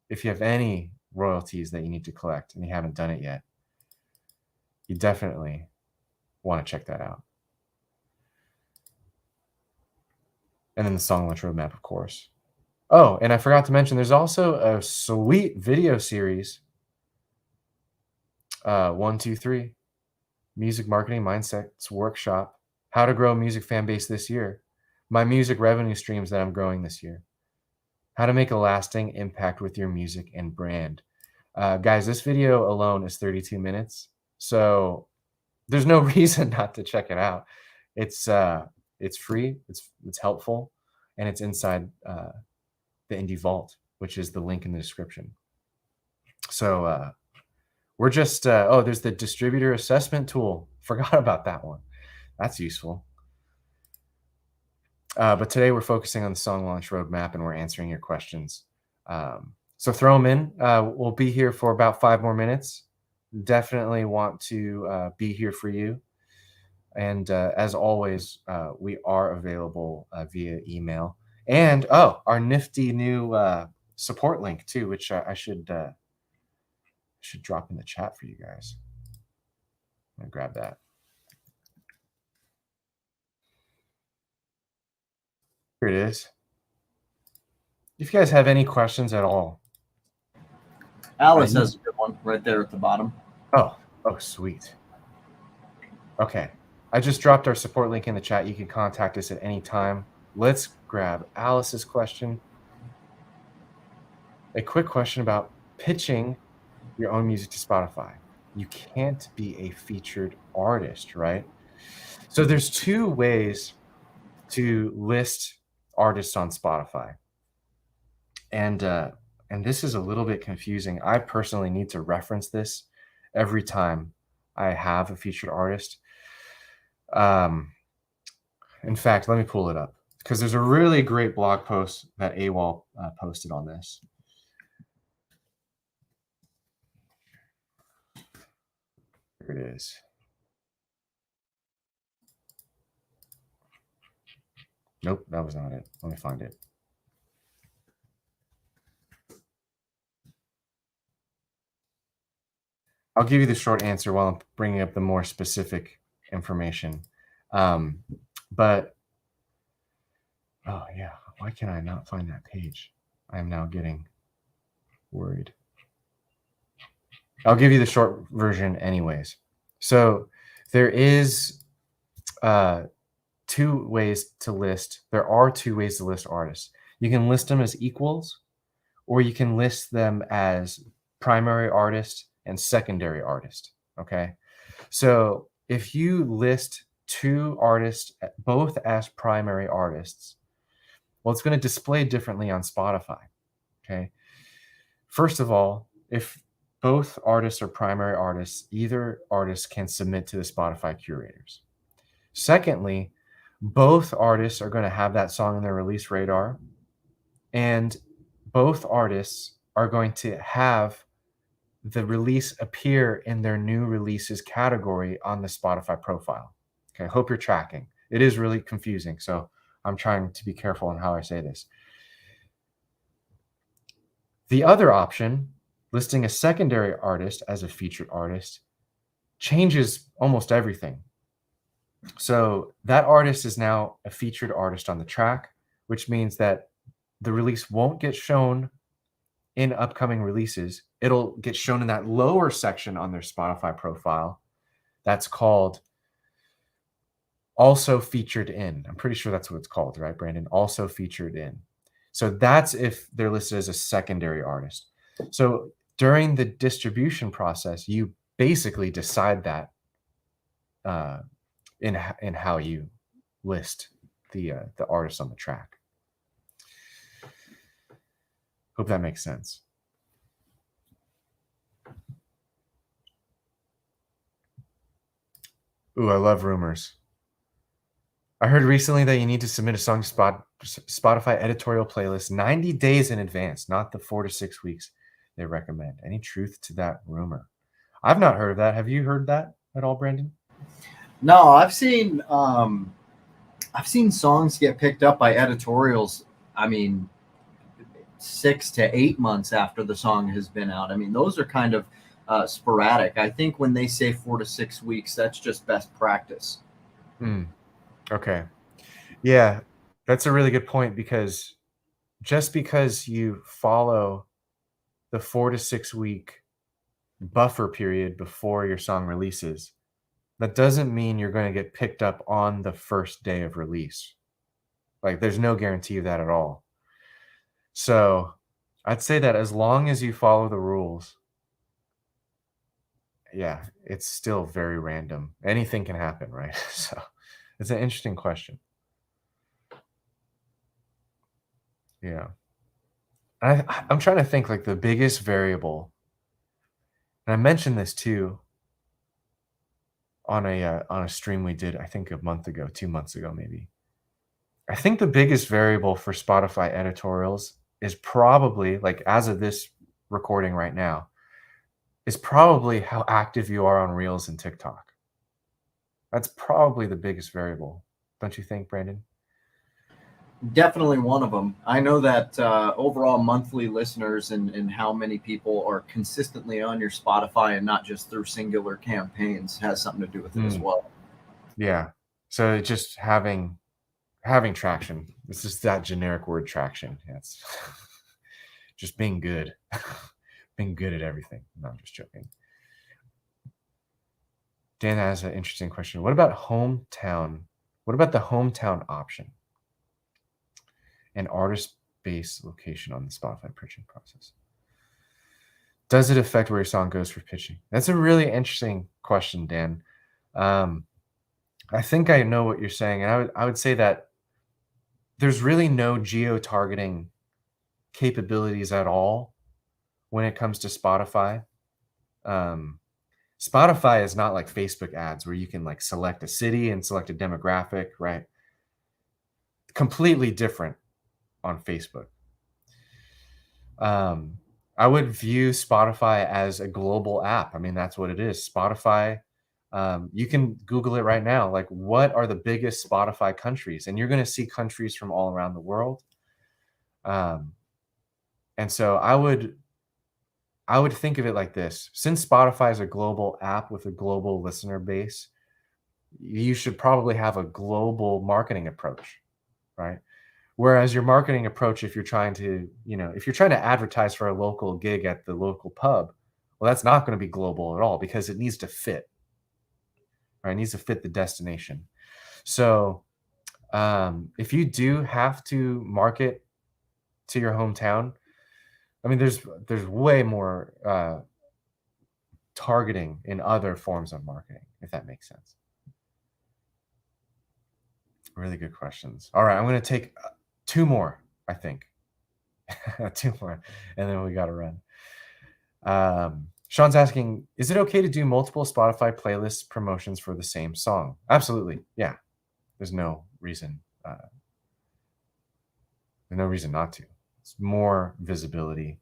Speaker 1: If you have any royalties that you need to collect and you haven't done it yet, you definitely want to check that out. And then the song launch roadmap, of course. Oh, and I forgot to mention, there's also a sweet video series. 1, 2, 3. Music marketing mindsets workshop. How to grow a music fan base this year. My music revenue streams that I'm growing this year. How to make a lasting impact with your music and brand. Guys, this video alone is 32 minutes. So there's no reason not to check it out. It's free, it's helpful, and it's inside the Indie Vault, which is the link in the description. So we're just there's the distributor assessment tool. Forgot about that one. That's useful. But today we're focusing on the song launch roadmap and we're answering your questions. So throw them in. We'll be here for about 5 more minutes. Definitely want to be here for you. And as always, we are available via email. And our nifty new support link too, which I should drop in the chat for you guys. I'm gonna grab that. Here it is. If you guys have any questions at all.
Speaker 2: Alice has a good one right there at the bottom.
Speaker 1: Oh, sweet. Okay. I just dropped our support link in the chat. You can contact us at any time. Let's grab Alice's question. A quick question about pitching your own music to Spotify. You can't be a featured artist, right? So there's 2 ways to list artists on Spotify. And this is a little bit confusing. I personally need to reference this every time I have a featured artist. In fact, let me pull it up because there's a really great blog post that AWOL posted on this. Here it is. Nope, that was not it. Let me find it. I'll give you the short answer while I'm bringing up the more specific information. But, oh yeah, why can I not find that page? I am now getting worried. I'll give you the short version anyways. So there is two ways to list. There are two ways to list artists. You can list them as equals, or you can list them as primary artist and secondary artist. Okay. So if you list two artists both as primary artists, well, it's going to display differently on Spotify. Okay. First of all, if both artists are primary artists, either artist can submit to the Spotify curators. Secondly, both artists are going to have that song in their release radar, and both artists are going to have the release appear in their new releases category on the Spotify profile. Okay, I hope you're tracking. It is really confusing, so I'm trying to be careful on how I say this. The other option, listing a secondary artist as a featured artist, changes almost everything. So that artist is now a featured artist on the track, which means that the release won't get shown in upcoming releases. It'll get shown in that lower section on their Spotify profile. That's called also featured in. I'm pretty sure that's what it's called, right, Brandon? Also featured in. So that's if they're listed as a secondary artist. So during the distribution process, you basically decide that in how you list the artist on the track. Hope that makes sense. Ooh, I love rumors. I heard recently that you need to submit a song to Spotify editorial playlist 90 days in advance, not the 4 to 6 weeks they recommend. Any truth to that rumor? I've not heard of that. Have you heard that at all, Brandon?
Speaker 2: No, I've seen songs get picked up by editorials. I mean, 6 to 8 months after the song has been out. I mean, those are kind of sporadic. I think when they say 4 to 6 weeks, that's just best practice.
Speaker 1: Okay. Yeah, that's a really good point, because just because you follow the 4 to 6 week buffer period before your song releases, that doesn't mean you're going to get picked up on the first day of release. Like, there's no guarantee of that at all. So I'd say that as long as you follow the rules, yeah, it's still very random. Anything can happen, right? So it's an interesting question. Yeah. I'm trying to think, like, the biggest variable, and I mentioned this too on a stream we did, I think a month ago, 2 months ago, maybe. I think the biggest variable for Spotify editorials is probably, like, as of this recording right now, is probably how active you are on Reels and TikTok. That's probably the biggest variable. Don't you think, Brandon?
Speaker 2: Definitely one of them. I know that overall monthly listeners and how many people are consistently on your Spotify and not just through singular campaigns has something to do with it as well.
Speaker 1: Yeah. So just having traction. It's just that generic word, traction. Yeah, it's just being good. Being good at everything. No, I'm just joking. Dan has an interesting question. What about hometown? What about the hometown option? An artist-based location on the Spotify pitching process. Does it affect where your song goes for pitching? That's a really interesting question, Dan. I think I know what you're saying, and I would say that there's really no geo-targeting capabilities at all when it comes to Spotify. Spotify is not like Facebook ads where you can like select a city and select a demographic, right? Completely different on Facebook. I would view Spotify as a global app. I mean, that's what it is. Spotify, you can Google it right now. Like, what are the biggest Spotify countries? And you're going to see countries from all around the world. And so I would think of it like this. Since Spotify is a global app with a global listener base, you should probably have a global marketing approach, right? Whereas your marketing approach, if you're trying to, if you're trying to advertise for a local gig at the local pub, well, that's not going to be global at all because it needs to fit, right? It needs to fit the destination. So if you do have to market to your hometown, I mean, there's way more targeting in other forms of marketing, if that makes sense. Really good questions. All right, I'm going to take 2 more, I think. 2 more, and then we got to run. Sean's asking, is it okay to do multiple Spotify playlist promotions for the same song? Absolutely. Yeah. There's no reason. There's no reason not to. It's more visibility.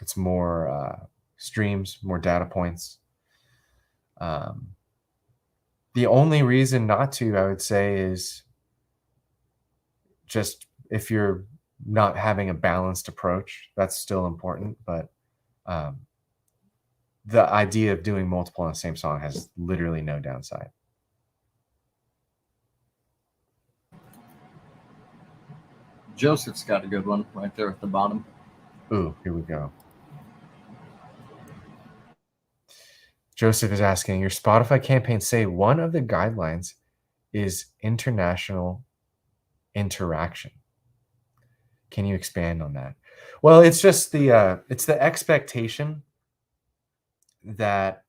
Speaker 1: It's more streams, more data points. The only reason not to, I would say, is just if you're not having a balanced approach. That's still important, but the idea of doing multiple on the same song has literally no downside.
Speaker 2: Joseph's got a good one right there at the bottom.
Speaker 1: Ooh, here we go. Joseph is asking, your Spotify campaign say one of the guidelines is international interaction. Can you expand on that? Well, it's just the expectation that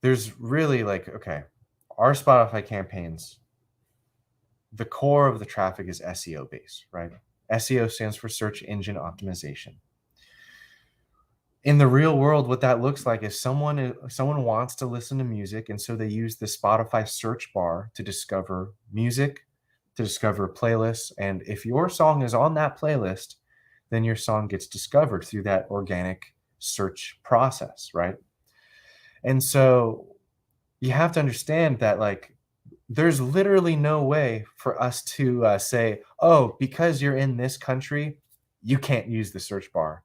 Speaker 1: there's really like, okay, our Spotify campaigns, the core of the traffic is SEO based, right? SEO stands for search engine optimization. In the real world, what that looks like is someone wants to listen to music, and so they use the Spotify search bar to discover music, to discover playlists, and if your song is on that playlist, then your song gets discovered through that organic search process, right? And so you have to understand that, like, there's literally no way for us to say, oh, because you're in this country, you can't use the search bar.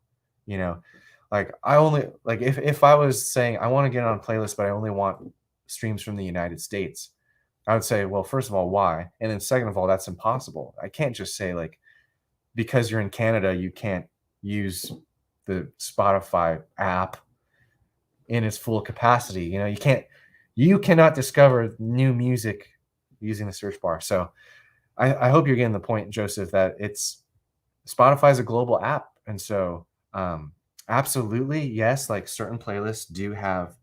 Speaker 1: Like I only like if I was saying I want to get on a playlist, but I only want streams from the United States, I would say, well, first of all, why? And then second of all, that's impossible. I can't just say like, because you're in Canada, you can't use the Spotify app in its full capacity. You cannot discover new music using the search bar. So I hope you're getting the point, Joseph, that Spotify is a global app. And so absolutely, yes, like certain playlists do have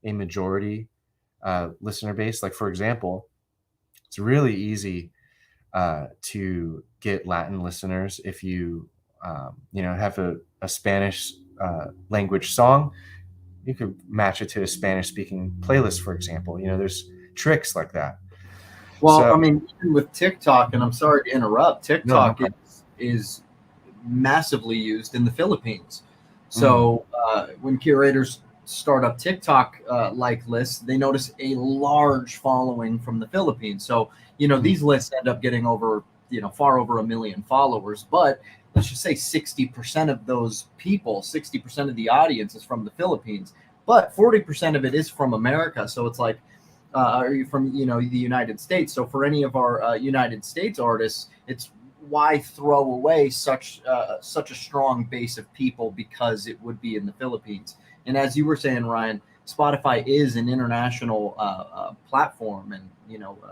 Speaker 1: a majority listener base. Like, for example, it's really easy to get Latin listeners if you have a Spanish language song. You could match it to a Spanish speaking playlist, for example. There's tricks like that.
Speaker 2: Well,
Speaker 1: So,
Speaker 2: I mean, even with TikTok, and I'm sorry to interrupt, TikTok
Speaker 1: no
Speaker 2: is massively used in the Philippines. So when curators start up TikTok like lists, they notice a large following from the Philippines. So these lists end up getting over far over 1 million followers, but let's just say 60% of those people, 60% of the audience is from the Philippines, but 40% of it is from America. So it's like are you from the United States? So for any of our United States artists, it's why throw away such a strong base of people because it would be in the Philippines. And as you were saying, Ryan, Spotify is an international platform, and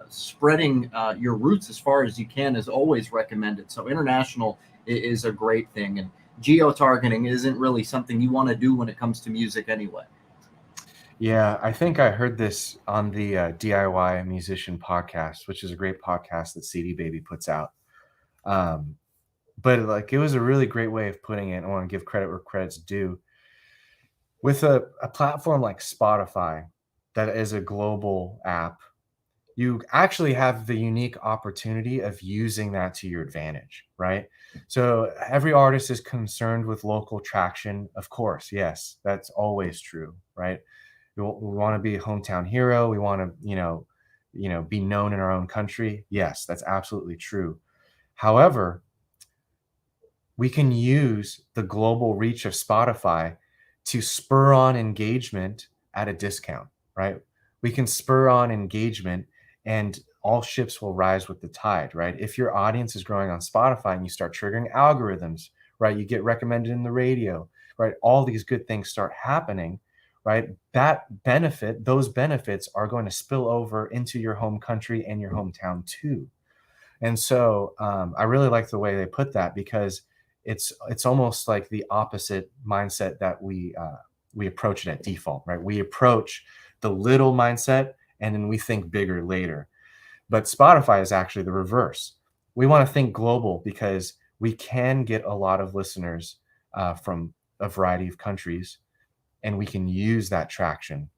Speaker 2: spreading your roots as far as you can is always recommended. So international is a great thing, and geo targeting isn't really something you want to do when it comes to music anyway.
Speaker 1: Yeah, I think I heard this on the DIY Musician podcast, which is a great podcast that CD Baby puts out. But like, it was a really great way of putting it. I want to give credit where credit's due. With a platform like Spotify, that is a global app, you actually have the unique opportunity of using that to your advantage, right? So every artist is concerned with local traction. Of course, yes, that's always true, right? We want to be a hometown hero. We want to, be known in our own country. Yes, that's absolutely true. However, we can use the global reach of Spotify to spur on engagement at a discount, right? We can spur on engagement and all ships will rise with the tide, right? If your audience is growing on Spotify and you start triggering algorithms, right? You get recommended in the radio, right? All these good things start happening, right? Those benefits are going to spill over into your home country and your hometown too. And so I really like the way they put that because it's almost like the opposite mindset that we approach it at default, right? We approach the little mindset and then we think bigger later. But Spotify is actually the reverse. We want to think global because we can get a lot of listeners from a variety of countries, and we can use that traction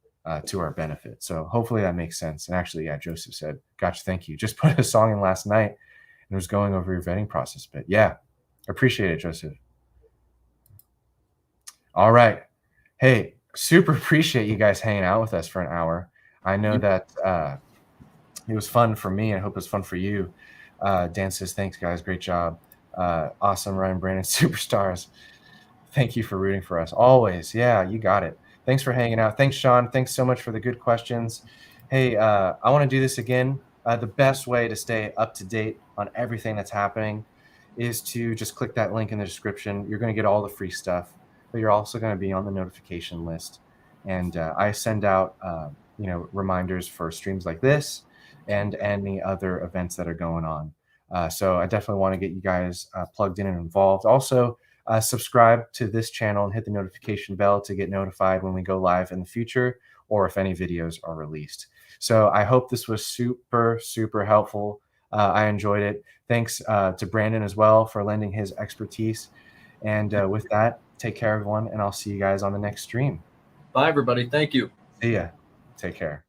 Speaker 1: to our benefit. So hopefully that makes sense. And actually, yeah, Joseph said, "Gotcha, thank you." Just put a song in last night and was going over your vetting process. But yeah, appreciate it, Joseph. All right. Hey, super appreciate you guys hanging out with us for an hour. I know that it was fun for me. I hope it was fun for you. Dan says, thanks, guys. Great job. Awesome, Ryan Brandon, superstars. Thank you for rooting for us. Always. Yeah, you got it. Thanks for hanging out. Thanks, Sean. Thanks so much for the good questions. Hey, I want to do this again. The best way to stay up to date on everything that's happening is to just click that link in the description. You're going to get all the free stuff, but you're also going to be on the notification list. And I send out, reminders for streams like this and any other events that are going on. So I definitely want to get you guys plugged in and involved. Also, subscribe to this channel and hit the notification bell to get notified when we go live in the future or if any videos are released. So I hope this was super, super helpful. I enjoyed it. Thanks to Brandon as well for lending his expertise. And with that, take care, everyone, and I'll see you guys on the next stream.
Speaker 2: Bye, everybody. Thank you.
Speaker 1: See ya. Take care.